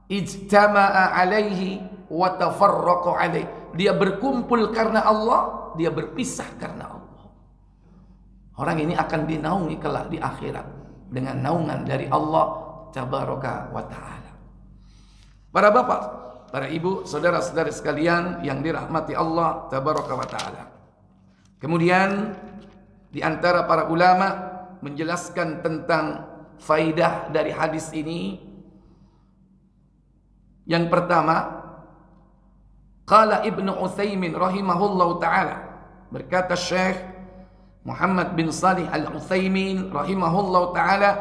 Ijtama'a alaihi wa tafarraqa alaihi. Dia berkumpul karena Allah, dia berpisah karena Allah. Orang ini akan dinaungi kelak di akhirat dengan naungan dari Allah tabaraka wa ta'ala. Para bapak, para ibu, saudara-saudara sekalian yang dirahmati Allah tabaraka wa ta'ala. Kemudian di antara para ulama menjelaskan tentang faidah dari hadis ini. Yang pertama, qala Ibnu Utsaimin rahimahullahu taala, berkata Syekh Muhammad bin Shalih Al-Utsaimin rahimahullah ta'ala,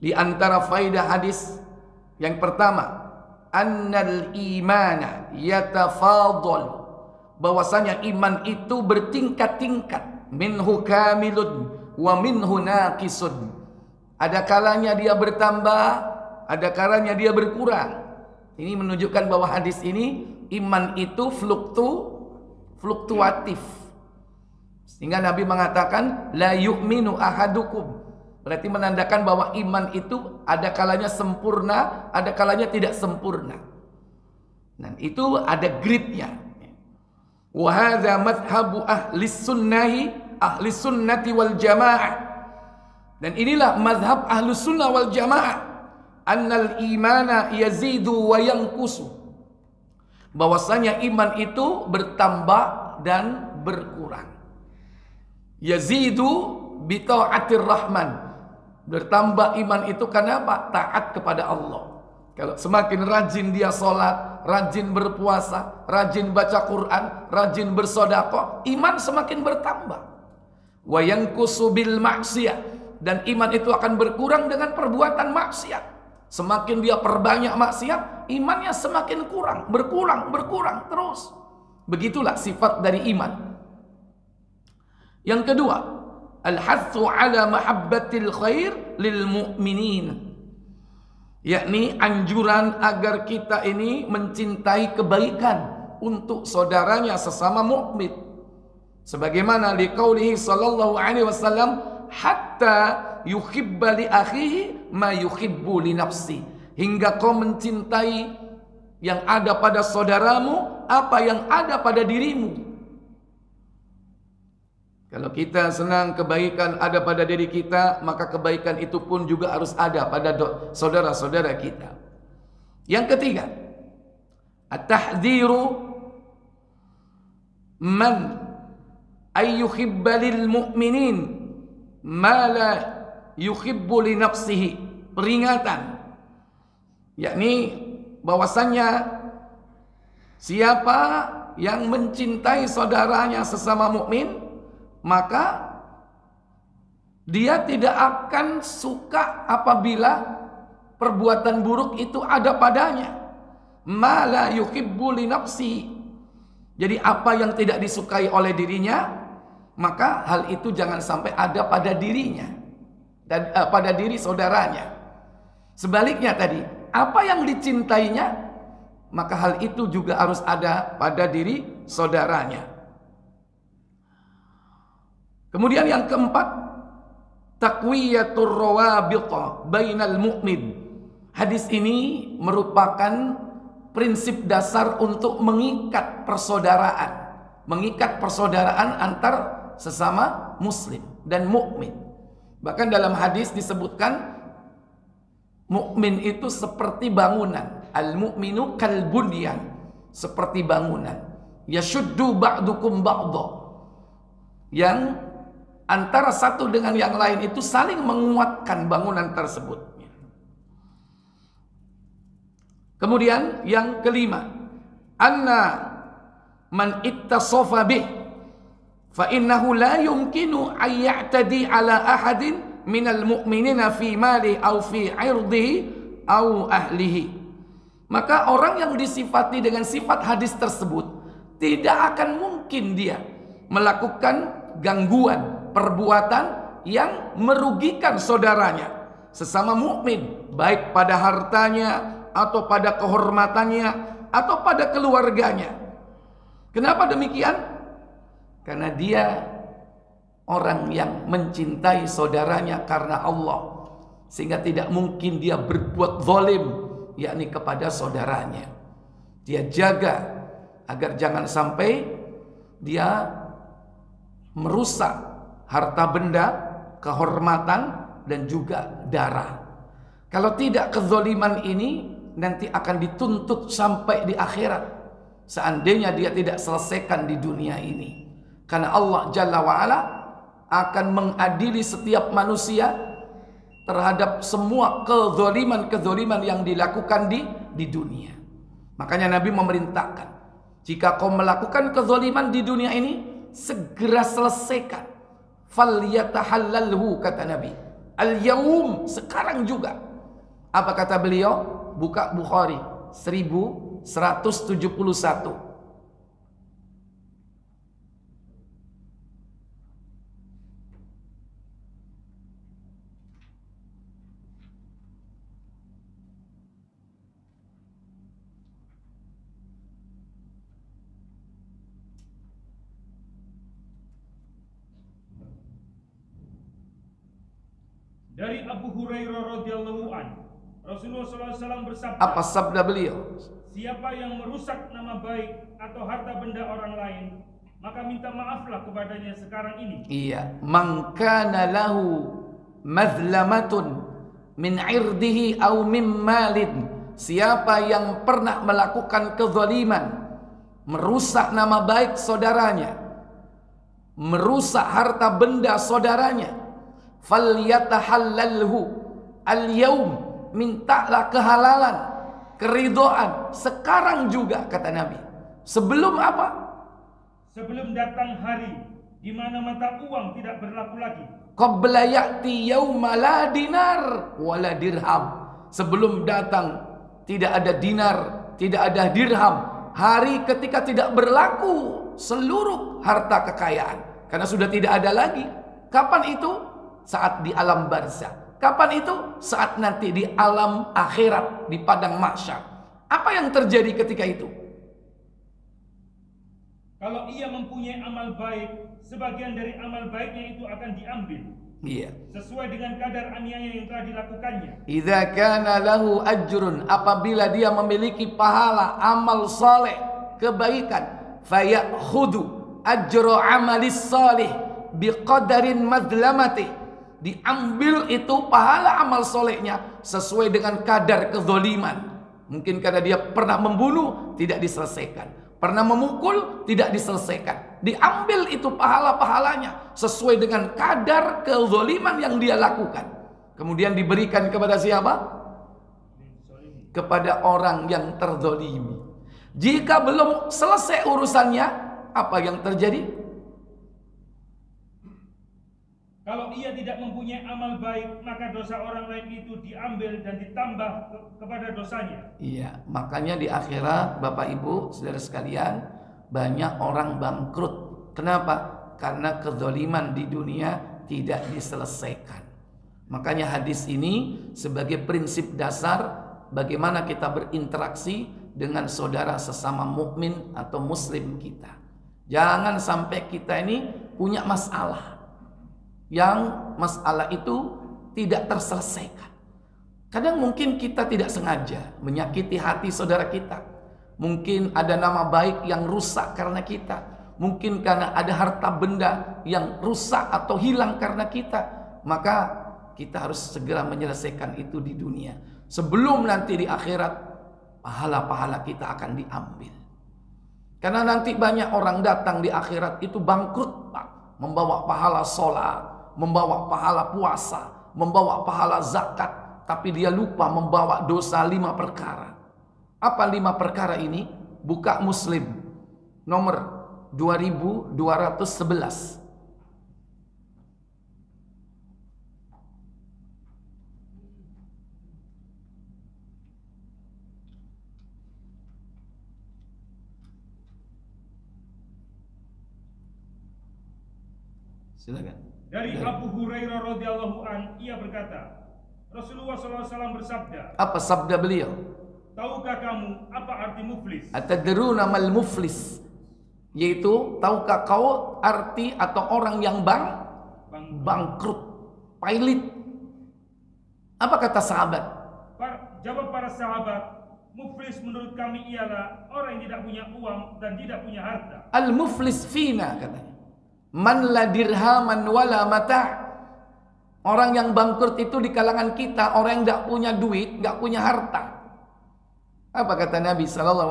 di antara faidah hadis yang pertama, annal imana yatafadhal, bahwasanya iman itu bertingkat-tingkat, minhu kamilun wa minhu naqisun. Ada kalanya dia bertambah, ada kalanya dia berkurang. Ini menunjukkan bahwa hadis ini iman itu fluktuatif. Sehingga Nabi mengatakan la yu'minu ahadukum, berarti menandakan bahwa iman itu ada kalanya sempurna, ada kalanya tidak sempurna. Dan itu ada grade-nya. Wa hadza madhhabu ahli sunnati wal jamaah. Dan inilah mazhab ahlu sunnah wal jamaah, annal imana yazidu wa yanqusu, bahwasanya iman itu bertambah dan berkurang. Yazidu bi taatir rahman, bertambah iman itu karena apa? Taat kepada Allah. Kalau semakin rajin dia sholat, rajin berpuasa, rajin baca Quran, rajin bersedekah, iman semakin bertambah. Wa yanqusu bil maksiyah, dan iman itu akan berkurang dengan perbuatan maksiat. Semakin dia perbanyak maksiat, imannya semakin berkurang terus. Begitulah sifat dari iman. Yang kedua, al-hathu ala mahabbatil khair lil mu'minin, yakni anjuran agar kita ini mencintai kebaikan untuk saudaranya sesama mukmin. Sebagaimana liqaulihi sallallahu alaihi wasallam, hatta yuhibba li akhihi ma yuhibbu li nafsi, hingga kau mencintai yang ada pada saudaramu apa yang ada pada dirimu. Kalau kita senang kebaikan ada pada diri kita, maka kebaikan itu pun juga harus ada pada saudara-saudara kita. Yang ketiga, at-tahdhiru man ayyuhibba lil mu'minin ma la yuhibbu li nafsihi, peringatan, yakni bahwasannya siapa yang mencintai saudaranya sesama mukmin, maka dia tidak akan suka apabila perbuatan buruk itu ada padanya. Ma la yuhibbu li nafsihi, jadi apa yang tidak disukai oleh dirinya, maka hal itu jangan sampai ada pada dirinya dan pada diri saudaranya. Sebaliknya tadi, apa yang dicintainya, maka hal itu juga harus ada pada diri saudaranya. Kemudian yang keempat, taqwiyatur rawabita bainal mu'min. Hadis ini merupakan prinsip dasar untuk mengikat persaudaraan antar sesama muslim dan mukmin. Bahkan dalam hadis disebutkan mukmin itu seperti bangunan. Al-mu'minu kal bunyan, seperti bangunan. Yashuddu ba'dukum ba'dha, yang antara satu dengan yang lain itu saling menguatkan bangunan tersebut. Kemudian yang kelima, anna man ittasafa bih fa innahu la yumkinu ay ya'tadi ala ahadin minal mu'minina fi mali aw fi 'irdihi aw ahlihi. Maka orang yang disifati dengan sifat hadis tersebut tidak akan mungkin dia melakukan gangguan, perbuatan yang merugikan saudaranya sesama mukmin, baik pada hartanya atau pada kehormatannya atau pada keluarganya. Kenapa demikian? Karena dia orang yang mencintai saudaranya karena Allah, sehingga tidak mungkin dia berbuat zalim, yakni kepada saudaranya. Dia jaga agar jangan sampai dia merusak harta benda, kehormatan, dan juga darah. Kalau tidak, kezaliman ini nanti akan dituntut sampai di akhirat, seandainya dia tidak selesaikan di dunia ini. Karena Allah Jalla wa'ala akan mengadili setiap manusia terhadap semua kezaliman-kezaliman yang dilakukan di dunia. Makanya Nabi memerintahkan, jika kau melakukan kezaliman di dunia ini, segera selesaikan. Falyatahallalhu, kata Nabi. Al-yaum, sekarang juga. Apa kata beliau? Buka Bukhari 1171.
Dari Abu Hurairah radhiyallahu an, Rasulullah SAW bersabda,
Apa sabda beliau?
siapa yang merusak nama baik atau harta benda orang lain, maka minta maaflah kepadanya sekarang ini.
Iya, man kana lahu mazlamatun min irdihi aw min malin. Siapa yang pernah melakukan kezaliman, merusak nama baik saudaranya, merusak harta benda saudaranya, falyatahallalhu al-yaum, mintalah kehalalan, keridhaan sekarang juga, kata Nabi. Sebelum apa?
Sebelum datang hari di mana mata uang tidak berlaku lagi.
Qabla ya'ti yauma la dinar wala dirham. Sebelum datang tidak ada dinar, tidak ada dirham. Hari ketika tidak berlaku seluruh harta kekayaan, karena sudah tidak ada lagi. Kapan itu? Saat di alam barzah. Kapan itu? Saat nanti di alam akhirat, di padang mahsyar. Apa yang terjadi ketika itu?
Kalau ia mempunyai amal baik, sebagian dari amal baiknya itu akan diambil.
Iya.
Sesuai dengan kadar aniaya yang telah dilakukannya.
Idza kana lahu ajrun, apabila dia memiliki pahala amal saleh, kebaikan, fayakhudhu ajra amalis salih biqadarin madlamati. Diambil itu pahala amal solehnya sesuai dengan kadar kezaliman. Mungkin karena dia pernah membunuh, tidak diselesaikan. Pernah memukul, tidak diselesaikan. Diambil itu pahala-pahalanya sesuai dengan kadar kezaliman yang dia lakukan. Kemudian diberikan kepada siapa? Kepada orang yang terzalimi. Jika belum selesai urusannya, apa yang terjadi?
Kalau ia tidak mempunyai amal baik, maka dosa orang lain itu diambil dan ditambah kepada dosanya.
Iya, makanya di akhirat, Bapak Ibu, saudara sekalian, banyak orang bangkrut. Kenapa? Karena kezaliman di dunia tidak diselesaikan. Makanya hadis ini sebagai prinsip dasar bagaimana kita berinteraksi dengan saudara sesama mukmin atau muslim kita. Jangan sampai kita ini punya masalah yang masalah itu tidak terselesaikan. Kadang mungkin kita tidak sengaja menyakiti hati saudara kita. Mungkin ada nama baik yang rusak karena kita. Mungkin karena ada harta benda yang rusak atau hilang karena kita. Maka kita harus segera menyelesaikan itu di dunia. Sebelum nanti di akhirat pahala-pahala kita akan diambil. Karena nanti banyak orang datang di akhirat itu bangkrut, Pak. Membawa pahala sholat, membawa pahala puasa, membawa pahala zakat, tapi dia lupa membawa dosa 5 perkara. Apa 5 perkara ini? Buka Muslim nomor 2211. Silakan.
Dari Abu Hurairah radhiyallahu an, ia berkata, Rasulullah SAW bersabda.
Apa sabda beliau?
Tahukah kamu apa arti muflis?
Atadruna mal muflis? Yaitu, tahukah kau arti atau orang yang bangkrut, pailit? Apa kata sahabat?
Jawab para sahabat, muflis menurut kami ialah orang yang tidak punya uang dan tidak punya harta.
Al-muflis fina, katanya. Man la dirhaman wala mata'. Orang yang bangkrut itu di kalangan kita, orang yang tidak punya duit, tidak punya harta. Apa kata Nabi SAW?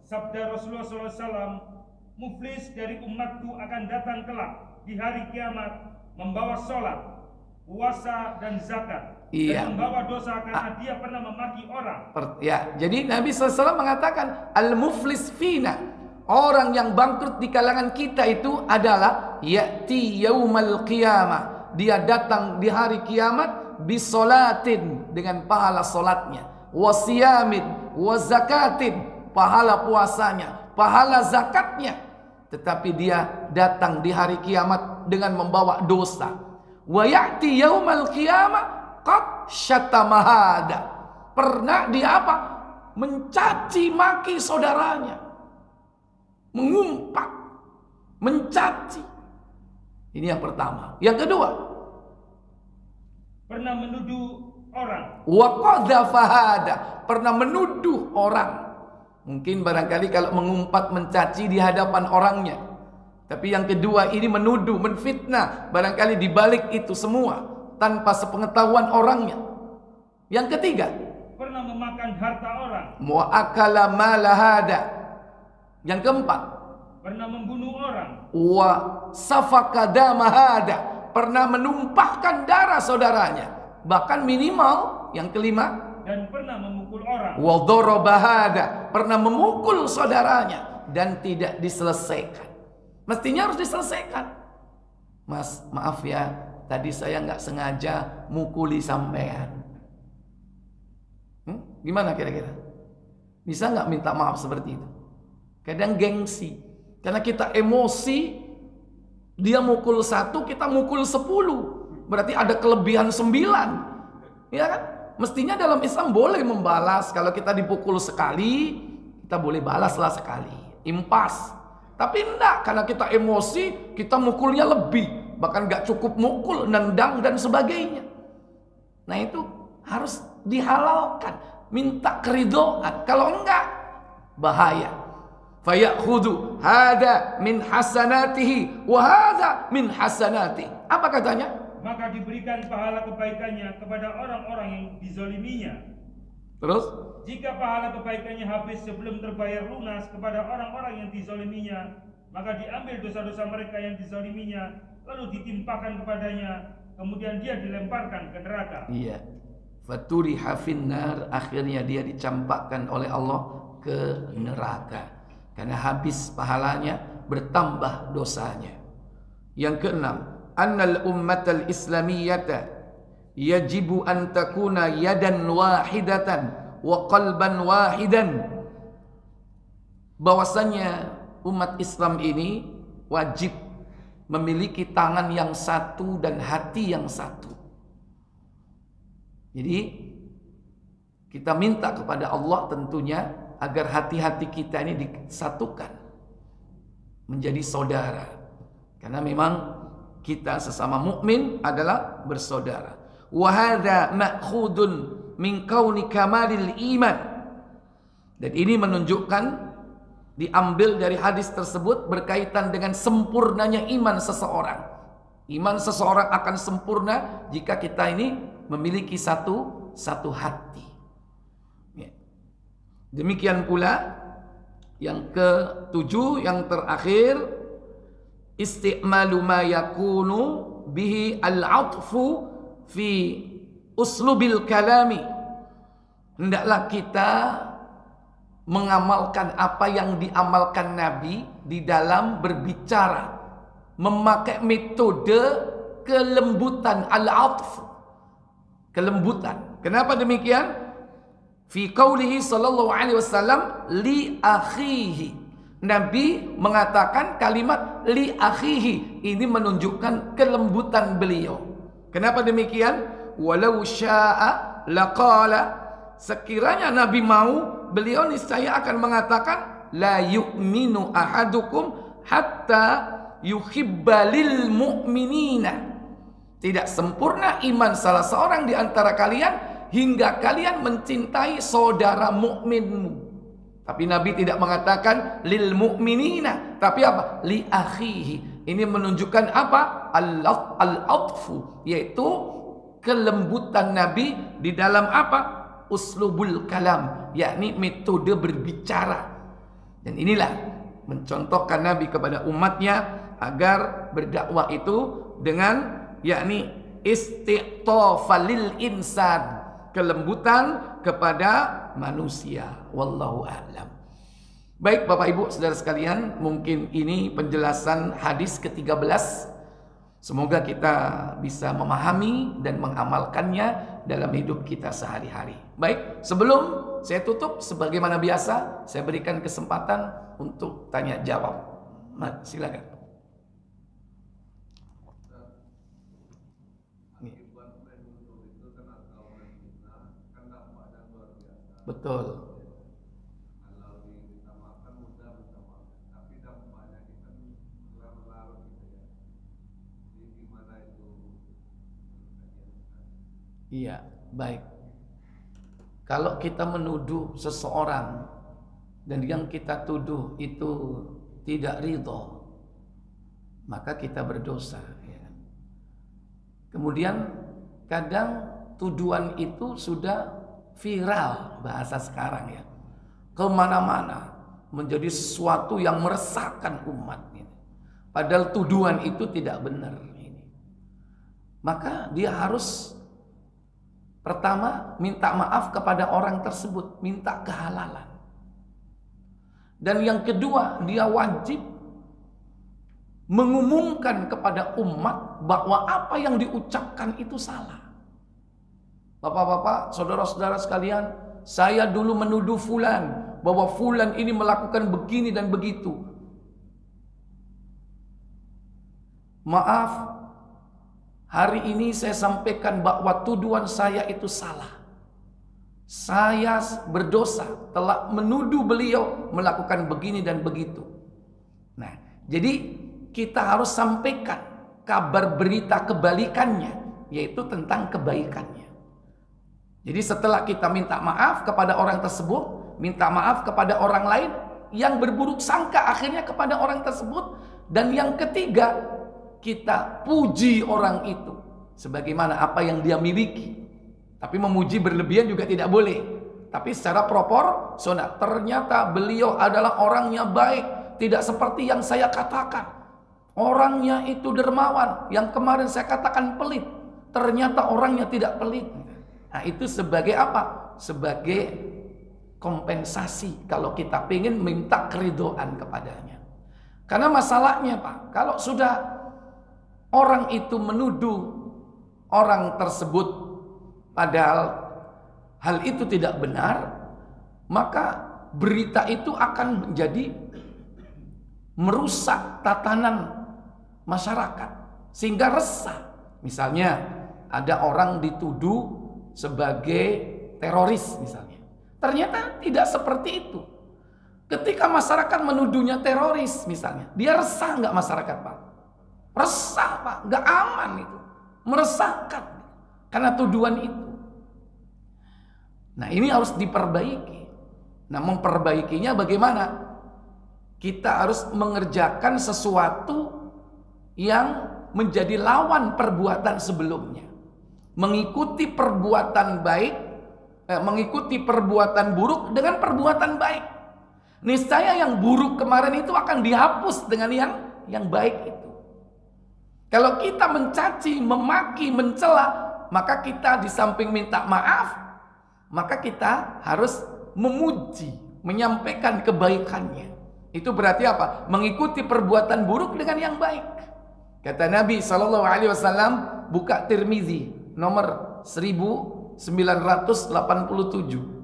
Sabda Rasulullah SAW, muflis dari umatku akan datang kelak di hari kiamat membawa sholat, puasa dan zakat, dan membawa dosa karena dia pernah memaki orang.
Ya, jadi Nabi SAW mengatakan al-muflis fina, Orang yang bangkrut di kalangan kita itu adalah ya'ti yaumal qiyamah. Dia datang di hari kiamat bisolatin, dengan pahala solatnya, wasiyamin, wazakatin, pahala puasanya, pahala zakatnya. Tetapi dia datang di hari kiamat dengan membawa dosa. Wa ya'ti yaumal qiyamah qad syatamahada. Pernah dia apa? Mencaci maki saudaranya, mengumpat, mencaci. Ini yang pertama. Yang kedua,
pernah menuduh orang.
Wa qadzafahada, pernah menuduh orang. Mungkin barangkali kalau mengumpat, mencaci di hadapan orangnya. Tapi yang kedua ini menuduh, menfitnah. Barangkali dibalik itu semua tanpa sepengetahuan orangnya. Yang ketiga,
pernah memakan harta orang.
Wa akala malahada. Yang keempat,
pernah membunuh orang.
Wa safaka damahada, pernah menumpahkan darah saudaranya. Bahkan minimal yang kelima,
dan pernah memukul orang.
Wa darabahada, pernah memukul saudaranya dan tidak diselesaikan. Mestinya harus diselesaikan. Mas, maaf ya, tadi saya nggak sengaja mukuli sampean. Gimana kira-kira? Bisa nggak minta maaf seperti itu? Kadang gengsi, karena kita emosi. Dia mukul 1, kita mukul 10, berarti ada kelebihan 9, ya kan? Mestinya dalam Islam boleh membalas. Kalau kita dipukul sekali, kita boleh balaslah sekali, impas. Tapi enggak, karena kita emosi, kita mukulnya lebih, bahkan nggak cukup mukul, nendang dan sebagainya. Nah itu harus dihalalkan, minta keridhaan. Kalau enggak, bahaya. Fayakhudhu hada min hasanatihi wa hada min hasanati. Apa katanya?
Maka diberikan pahala kebaikannya kepada orang-orang yang dizoliminya.
Terus?
Jika pahala kebaikannya habis sebelum terbayar lunas kepada orang-orang yang dizoliminya, maka diambil dosa-dosa mereka yang dizoliminya, lalu ditimpakan kepadanya, kemudian dia dilemparkan ke neraka.
Iya. Faturiha finnar, akhirnya dia dicampakkan oleh Allah ke neraka. Karena habis pahalanya, bertambah dosanya. Yang keenam, annal ummatal islamiyata yajibu an takuna yadan wahidatan wa qalban wahidan. Bahwasanya umat Islam ini wajib memiliki tangan yang satu dan hati yang satu. Jadi kita minta kepada Allah tentunya agar hati-hati kita ini disatukan menjadi saudara. Karena memang kita sesama mukmin adalah bersaudara. Wa hadza ma'khudun min kauni kamalil iman. Dan ini menunjukkan, diambil dari hadis tersebut berkaitan dengan sempurnanya iman seseorang. Iman seseorang akan sempurna jika kita ini memiliki satu hati. Demikian pula yang ke-7, yang terakhir, isti'malu ma yakunu bihi al-'atfu fi uslubil kalami. Hendaklah kita mengamalkan apa yang diamalkan Nabi di dalam berbicara, memakai metode kelembutan, al-'atf, kelembutan. Kenapa demikian? Fi qaulihi sallallahu alaihi wasallam li akhihi. Nabi mengatakan kalimat li akhihi, ini menunjukkan kelembutan beliau. Kenapa demikian? Walau syaa laqala, sekiranya Nabi mau, beliau niscaya akan mengatakan la yu'minu ahadukum hatta yuhibba lil mu'minina. Tidak sempurna iman salah seorang di antara kalian hingga kalian mencintai saudara mukminmu. Tapi Nabi tidak mengatakan lil mu'minina, tapi apa? Li akhihi. Ini menunjukkan apa? Al-atfu, yaitu kelembutan Nabi di dalam apa? Uslubul kalam, yakni metode berbicara. Dan inilah mencontohkan Nabi kepada umatnya agar berdakwah itu dengan yakni istiqtafalil insan, kelembutan kepada manusia. Wallahu a'lam. Baik Bapak Ibu Saudara sekalian, mungkin ini penjelasan hadis ke-13. Semoga kita bisa memahami dan mengamalkannya dalam hidup kita sehari-hari. Baik, sebelum saya tutup, sebagaimana biasa, saya berikan kesempatan untuk tanya jawab. Silakan. Betul. Iya, baik. Kalau kita menuduh seseorang dan yang kita tuduh itu tidak ridho, maka kita berdosa. Ya. Kemudian kadang tuduhan itu sudah viral, bahasa sekarang ya, kemana-mana, menjadi sesuatu yang meresahkan umat. Padahal tuduhan itu tidak benar. Maka dia harus pertama minta maaf kepada orang tersebut, minta kehalalan. Dan yang kedua, dia wajib mengumumkan kepada umat bahwa apa yang diucapkan itu salah. Bapak-bapak, saudara-saudara sekalian, saya dulu menuduh fulan bahwa fulan ini melakukan begini dan begitu. Maaf, hari ini saya sampaikan bahwa tuduhan saya itu salah. Saya berdosa telah menuduh beliau melakukan begini dan begitu. Nah, jadi kita harus sampaikan kabar berita kebalikannya, yaitu tentang kebaikannya. Jadi setelah kita minta maaf kepada orang tersebut, minta maaf kepada orang lain yang berburuk sangka akhirnya kepada orang tersebut, dan yang ketiga, kita puji orang itu sebagaimana apa yang dia miliki. Tapi memuji berlebihan juga tidak boleh. Tapi secara proporsional. Ternyata beliau adalah orangnya baik, tidak seperti yang saya katakan. Orangnya itu dermawan, yang kemarin saya katakan pelit, ternyata orangnya tidak pelit. Nah, itu sebagai apa? Sebagai kompensasi kalau kita ingin minta keridhaan kepadanya. Karena masalahnya Pak, kalau sudah orang itu menuduh orang tersebut padahal hal itu tidak benar, maka berita itu akan menjadi merusak tatanan masyarakat sehingga resah. Misalnya ada orang dituduh sebagai teroris misalnya, ternyata tidak seperti itu. Ketika masyarakat menuduhnya teroris misalnya, dia resah nggak masyarakat Pak? Resah Pak, nggak aman itu, meresahkan karena tuduhan itu. Nah, ini harus diperbaiki. Nah, memperbaikinya bagaimana? Kita harus mengerjakan sesuatu yang menjadi lawan perbuatan sebelumnya. Mengikuti perbuatan baik, mengikuti perbuatan buruk dengan perbuatan baik. Niscaya yang buruk kemarin itu akan dihapus dengan yang baik itu. Kalau kita mencaci, memaki, mencela, maka kita di samping minta maaf, maka kita harus memuji, menyampaikan kebaikannya. Itu berarti apa? Mengikuti perbuatan buruk dengan yang baik. Kata Nabi SAW, buka Tirmizi nomor 1987.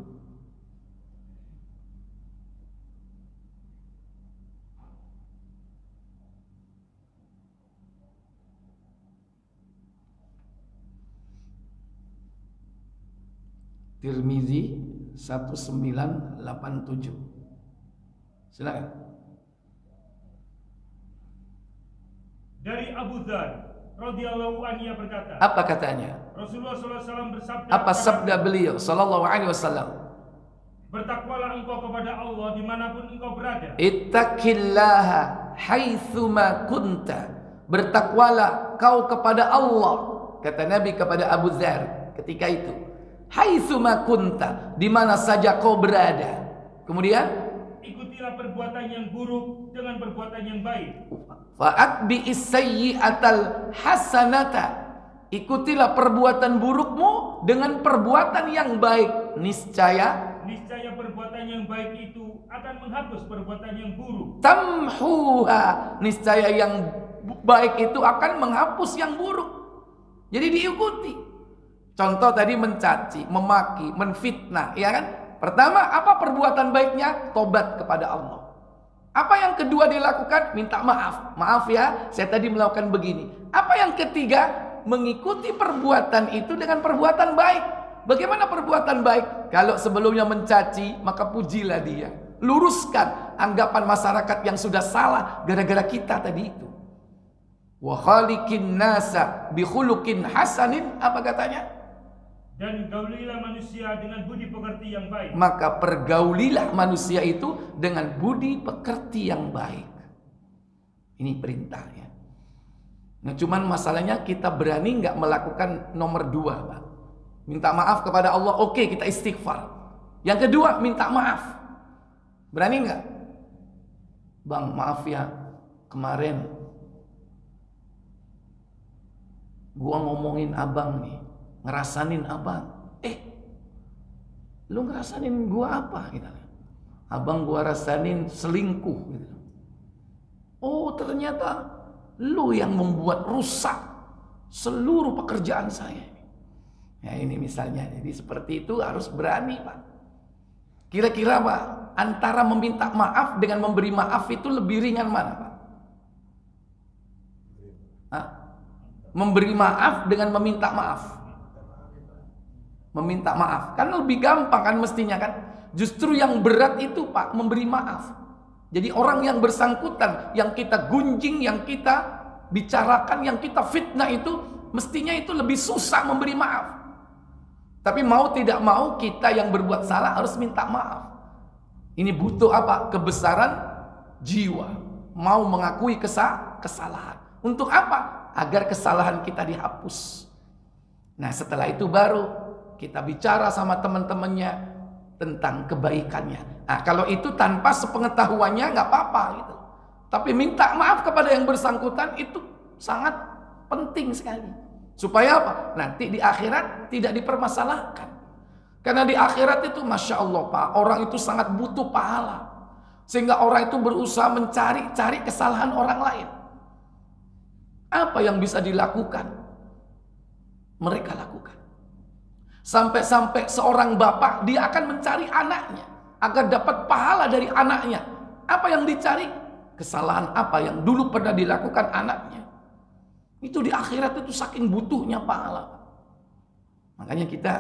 Tirmizi 1987. Silakan.
Dari Abu Dzar radhiyallahu anhu berkata.
Apa katanya?
Rasulullah SAW bersabda.
Apa sabda beliau sallallahu alaihi wasallam?
Bertakwalah engkau kepada Allah dimanapun engkau berada.
Ittaqillaha haitsuma kunta. Bertakwalah kau kepada Allah, kata Nabi kepada Abu Dzar ketika itu. Haitsuma kunta, di mana saja kau berada. Kemudian
ikutilah perbuatan yang buruk dengan perbuatan yang baik.
Fa'atbi'is sayyi'atal hasanata. Ikutilah perbuatan burukmu dengan perbuatan yang baik. Niscaya
setiap perbuatan yang baik itu akan menghapus perbuatan yang buruk.
Tamhuha, niscaya yang baik itu akan menghapus yang buruk. Jadi diikuti. Contoh tadi mencaci, memaki, menfitnah, ya kan? Pertama, apa perbuatan baiknya? Tobat kepada Allah. Apa yang kedua dilakukan? Minta maaf. Maaf ya, saya tadi melakukan begini. Apa yang ketiga? Mengikuti perbuatan itu dengan perbuatan baik. Bagaimana perbuatan baik? Kalau sebelumnya mencaci, maka pujilah dia. Luruskan anggapan masyarakat yang sudah salah gara-gara kita tadi itu. Wa khaliqin nasa bi khuluqin hasanin, apa katanya?
Dan gaulilah manusia dengan budi pekerti yang baik.
Maka pergaulilah manusia itu dengan budi pekerti yang baik. Ini perintahnya. Nah, cuman masalahnya kita berani nggak melakukan nomor 2, Pak? Minta maaf kepada Allah, oke, kita istighfar. Yang kedua, minta maaf. Berani nggak? Bang, maaf ya, kemarin gua ngomongin abang nih, ngerasanin abang. Lu ngerasanin gua apa? Gitu. Abang gua rasanin selingkuh. Gitu. Oh, ternyata lu yang membuat rusak seluruh pekerjaan saya. Ya, ini misalnya. Jadi seperti itu harus berani, Pak. Kira-kira, Pak, antara meminta maaf dengan memberi maaf itu lebih ringan mana, Pak? Hah? Memberi maaf dengan meminta maaf. Meminta maaf kan lebih gampang kan mestinya kan. Justru yang berat itu, Pak, memberi maaf. Jadi orang yang bersangkutan, yang kita gunjing, yang kita bicarakan, yang kita fitnah itu, mestinya itu lebih susah memberi maaf. Tapi mau tidak mau kita yang berbuat salah harus minta maaf. Ini butuh apa? Kebesaran jiwa. Mau mengakui kesalahan. Untuk apa? Agar kesalahan kita dihapus. Nah, setelah itu baru kita bicara sama teman-temannya tentang kebaikannya. Nah, kalau itu tanpa sepengetahuannya nggak apa-apa gitu. Tapi minta maaf kepada yang bersangkutan itu sangat penting sekali. Supaya apa? Nanti di akhirat tidak dipermasalahkan. Karena di akhirat itu Masya Allah, Pak, orang itu sangat butuh pahala. Sehingga orang itu berusaha mencari kesalahan orang lain. Apa yang bisa dilakukan? Mereka lakukan. Sampai-sampai seorang bapak, dia akan mencari anaknya agar dapat pahala dari anaknya. Apa yang dicari? Kesalahan apa yang dulu pernah dilakukan anaknya. Itu di akhirat itu saking butuhnya pahala. Makanya kita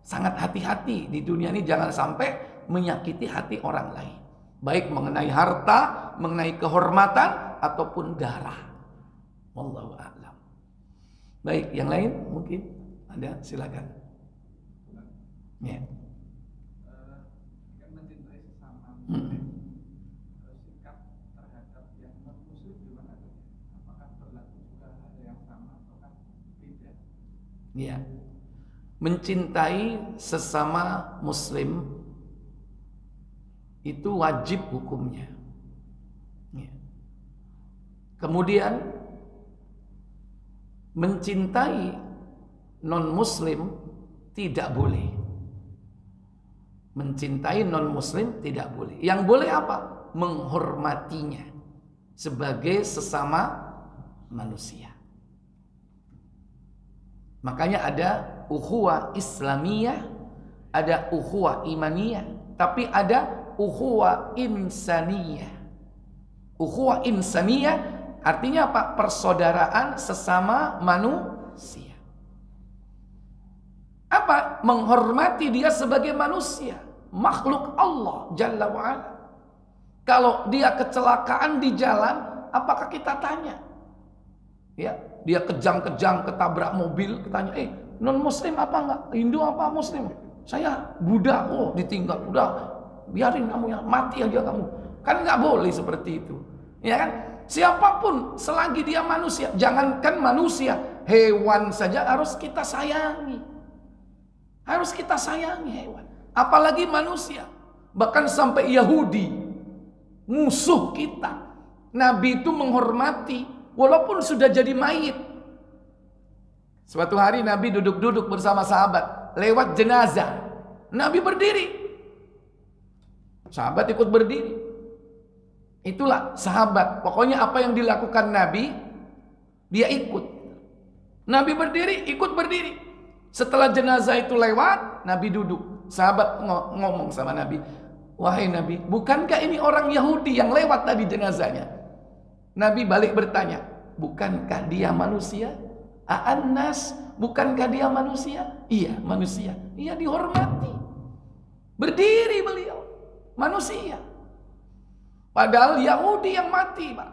sangat hati-hati di dunia ini, jangan sampai menyakiti hati orang lain. Baik mengenai harta, mengenai kehormatan, ataupun darah. Wallahu a'lam. Baik, yang lain mungkin ada, silakan. Ya.
Kan mencintai sesama sikap terhadap yang non-muslim gimana? Apakah berlaku juga ada yang sama atau tidak?
Ya. Mencintai sesama muslim itu wajib hukumnya. Ya. Kemudian mencintai non-muslim tidak boleh. Mencintai non-muslim tidak boleh. Yang boleh apa? Menghormatinya sebagai sesama manusia. Makanya ada ukhuwah Islamiyah, ada ukhuwah imaniyah, tapi ada ukhuwah insaniyah. Ukhuwah insaniyah artinya apa? Persaudaraan sesama manusia. Apa? Menghormati dia sebagai manusia, makhluk Allah Jalla wa'ala. Kalau dia kecelakaan di jalan, apakah kita tanya? Ya, dia kejang-kejang ketabrak mobil, kita tanya, non muslim apa enggak? Hindu apa muslim? Saya Buddha. Oh, ditinggal. Udah, biarin kamu ya, mati aja kamu. Kan nggak boleh seperti itu. Ya kan? Siapapun selagi dia manusia, jangankan manusia, hewan saja harus kita sayangi. Harus kita sayangi hewan. Apalagi manusia. Bahkan sampai Yahudi, musuh kita, Nabi itu menghormati walaupun sudah jadi mayit. Suatu hari Nabi duduk-duduk bersama sahabat, lewat jenazah. Nabi berdiri. Sahabat ikut berdiri. Itulah sahabat. Pokoknya apa yang dilakukan Nabi, dia ikut. Nabi berdiri, ikut berdiri. Setelah jenazah itu lewat, Nabi duduk. Sahabat ngomong sama Nabi, wahai Nabi, bukankah ini orang Yahudi yang lewat tadi jenazahnya? Nabi balik bertanya, bukankah dia manusia? A'annas, bukankah dia manusia? Iya, manusia. Iya, dihormati. Berdiri beliau, manusia. Padahal Yahudi yang mati, Pak.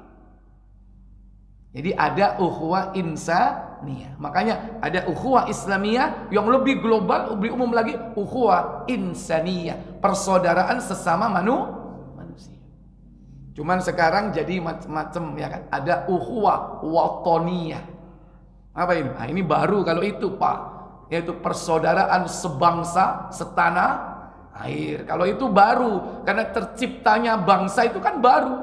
Jadi ada ukhuwah insaniyah. Makanya ada ukhuwah Islamiyah yang lebih global, lebih umum lagi, ukhuwah insaniyah, persaudaraan sesama manusia. Cuman sekarang jadi macam-macam, ya kan? Ada ukhuwah watoniyah. Apa ini? Nah, ini baru kalau itu, Pak. Yaitu persaudaraan sebangsa, setanah air. Kalau itu baru, karena terciptanya bangsa itu kan baru.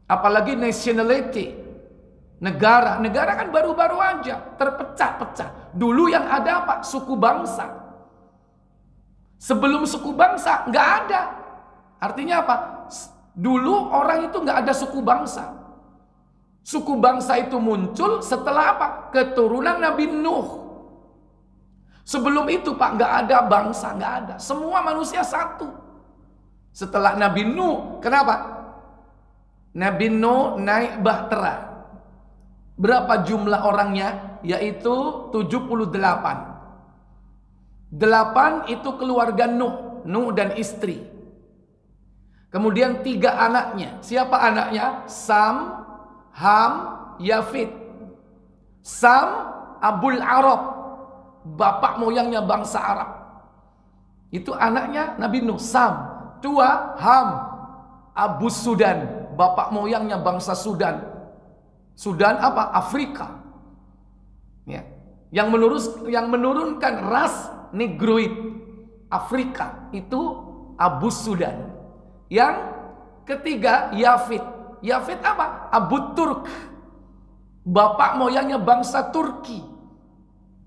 Apalagi nationality, negara kan baru-baru aja terpecah-pecah. Dulu yang ada apa? Suku bangsa. Sebelum suku bangsa nggak ada. Artinya apa? Dulu orang itu nggak ada suku bangsa. Suku bangsa itu muncul setelah apa? Keturunan Nabi Nuh. Sebelum itu, Pak, nggak ada bangsa, nggak ada. Semua manusia satu. Setelah Nabi Nuh, kenapa? Nabi Nuh naik bahtera. Berapa jumlah orangnya? Yaitu 78. 8 itu keluarga Nuh, Nuh dan istri. Kemudian 3 anaknya. Siapa anaknya? Sam, Ham, Yafid. Sam, Abul Arab, bapak moyangnya bangsa Arab. Itu anaknya Nabi Nuh. Sam. 2, Ham, Abu Sudan, bapak moyangnya bangsa Sudan. Sudan apa? Afrika. Ya. Yang menurunkan ras Negroid Afrika itu Abu Sudan. Yang ketiga Yafid. Yafid apa? Abu Turk, bapak moyangnya bangsa Turki.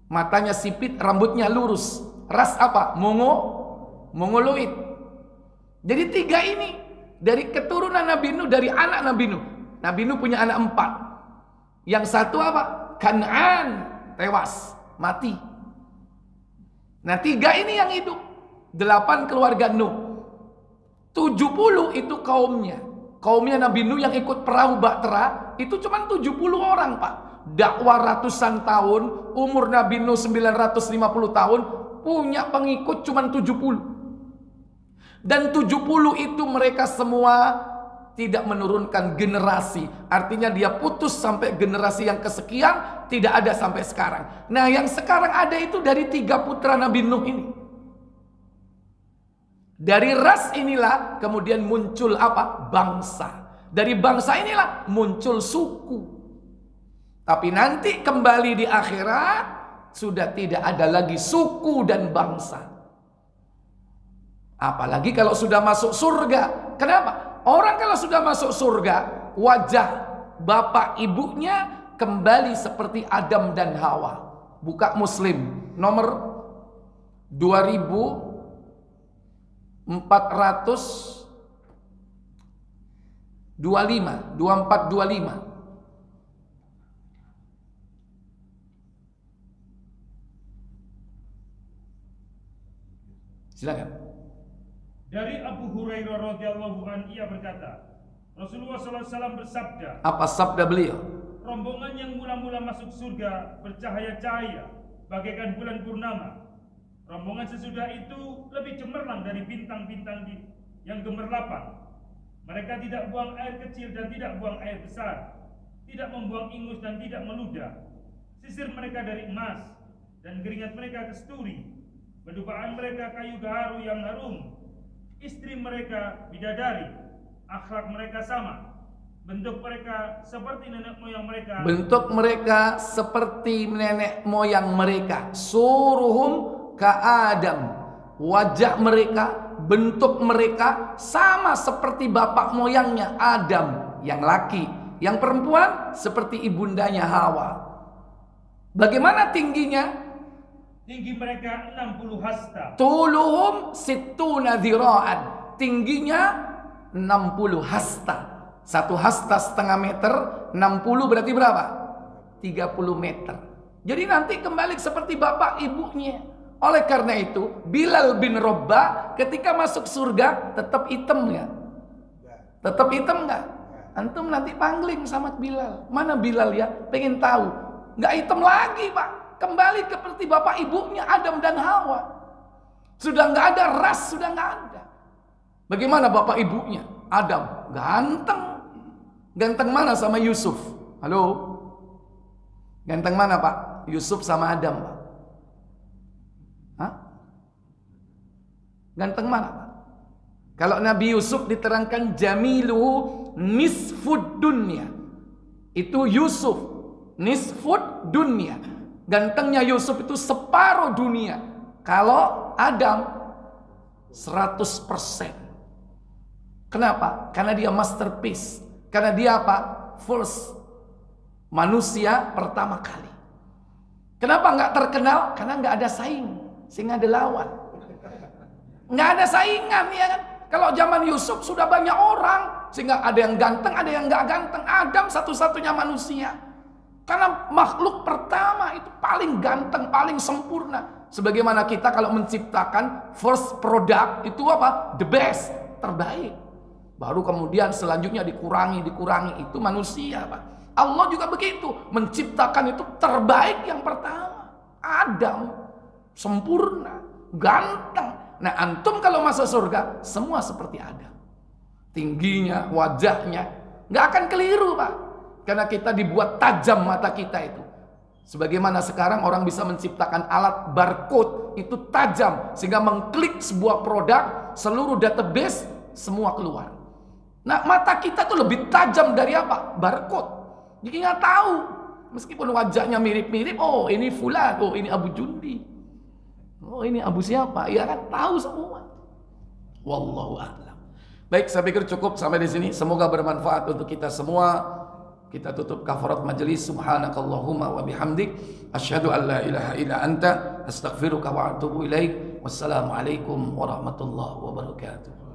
Matanya sipit, rambutnya lurus. Ras apa? Mongoloid. Jadi 3 ini dari keturunan Nabi Nuh, dari anak Nabi Nuh. Nabi Nuh punya anak 4. Yang satu apa? Kan'an, tewas, mati. Nah 3 ini yang hidup. 8 keluarga Nuh. 70 itu kaumnya. Kaumnya Nabi Nuh yang ikut perahu bahtera itu cuma 70 orang, Pak. Dakwah ratusan tahun, umur Nabi Nuh 950 tahun, punya pengikut cuma 70. Dan 70 itu mereka semua tidak menurunkan generasi. Artinya dia putus sampai generasi yang kesekian, tidak ada sampai sekarang. Nah yang sekarang ada itu dari 3 putra Nabi Nuh ini. Dari ras inilah kemudian muncul apa? Bangsa. Dari bangsa inilah muncul suku. Tapi nanti kembali di akhirat sudah tidak ada lagi suku dan bangsa. Apalagi kalau sudah masuk surga. Kenapa? Orang kalau sudah masuk surga, wajah bapak ibunya kembali seperti Adam dan Hawa. Buka Muslim nomor 2425. Silakan.
Dari Abu Hurairah radhiyallahu anhu, ia berkata, Rasulullah SAW bersabda.
Apa sabda beliau?
Rombongan yang mula-mula masuk surga bercahaya-cahaya bagaikan bulan purnama. Rombongan sesudah itu lebih cemerlang dari bintang-bintang yang gemerlapan. Mereka tidak buang air kecil dan tidak buang air besar, tidak membuang ingus dan tidak meludah. Sisir mereka dari emas dan keringat mereka kesturi. Bedupaan mereka kayu gaharu yang harum. Istri mereka bidadari. Akhlak mereka sama. Bentuk mereka seperti nenek moyang mereka.
Bentuk mereka seperti nenek moyang mereka. Suruhum ka Adam. Wajah mereka, bentuk mereka sama seperti bapak moyangnya Adam, yang laki. Yang perempuan seperti ibundanya Hawa. Bagaimana tingginya?
Tinggi mereka 60 hasta.
Tuluhum sittuna dhira'an. tingginya 60 hasta. 1 hasta setengah meter, 60 berarti berapa? 30 meter. Jadi nanti kembali seperti bapak ibunya. Oleh karena itu, Bilal bin Rabah ketika masuk surga tetap hitam nggak? Tetap hitam nggak? Antum nanti pangling sama Bilal. Mana Bilal ya? Pengen tahu. Nggak hitam lagi Pak. Kembali seperti bapak ibunya Adam dan Hawa. Sudah nggak ada ras, sudah nggak ada. Bagaimana bapak ibunya? Adam, ganteng. Ganteng mana sama Yusuf? Halo? Ganteng mana Pak? Yusuf sama Adam Pak? Hah? Ganteng mana Pak? Kalau Nabi Yusuf diterangkan jamiluhu nisfud dunya. Itu Yusuf nisfud dunya. Gantengnya Yusuf itu separuh dunia. Kalau Adam 100%. Kenapa? Karena dia masterpiece. Karena dia apa? First. Manusia pertama kali. Kenapa nggak terkenal? Karena nggak ada saing. Sehingga ada lawan. Nggak ada saingan ya kan? Kalau zaman Yusuf sudah banyak orang. Sehingga ada yang ganteng, ada yang nggak ganteng. Adam satu-satunya manusia. Karena makhluk pertama itu paling ganteng, paling sempurna. Sebagaimana kita kalau menciptakan first product itu apa? The best, terbaik. Baru kemudian selanjutnya dikurangi. Itu manusia Pak. Allah juga begitu. Menciptakan itu terbaik yang pertama. Adam. Sempurna. Ganteng. Nah antum kalau masuk surga. Semua seperti Adam. Tingginya, wajahnya. Nggak akan keliru Pak. Karena kita dibuat tajam mata kita itu. Sebagaimana sekarang orang bisa menciptakan alat barcode. Itu tajam. Sehingga mengklik sebuah produk. Seluruh database. Semua keluar. Nah mata kita tuh lebih tajam dari apa? Barcode. Jadi nggak tahu. Meskipun wajahnya mirip-mirip. Oh ini Fulan. Oh ini Abu Jundi. Oh ini Abu siapa? Ya kan tahu semua. Wallahu a'lam. Baik, saya pikir cukup sampai di sini. Semoga bermanfaat untuk kita semua. Kita tutup kafarat majelis. Subhanakallahumma wa bihamdik. Asyhadu an la ilaha illa anta. Astaghfiruka wa atubu ilaik. Wassalamualaikum warahmatullahi wabarakatuh.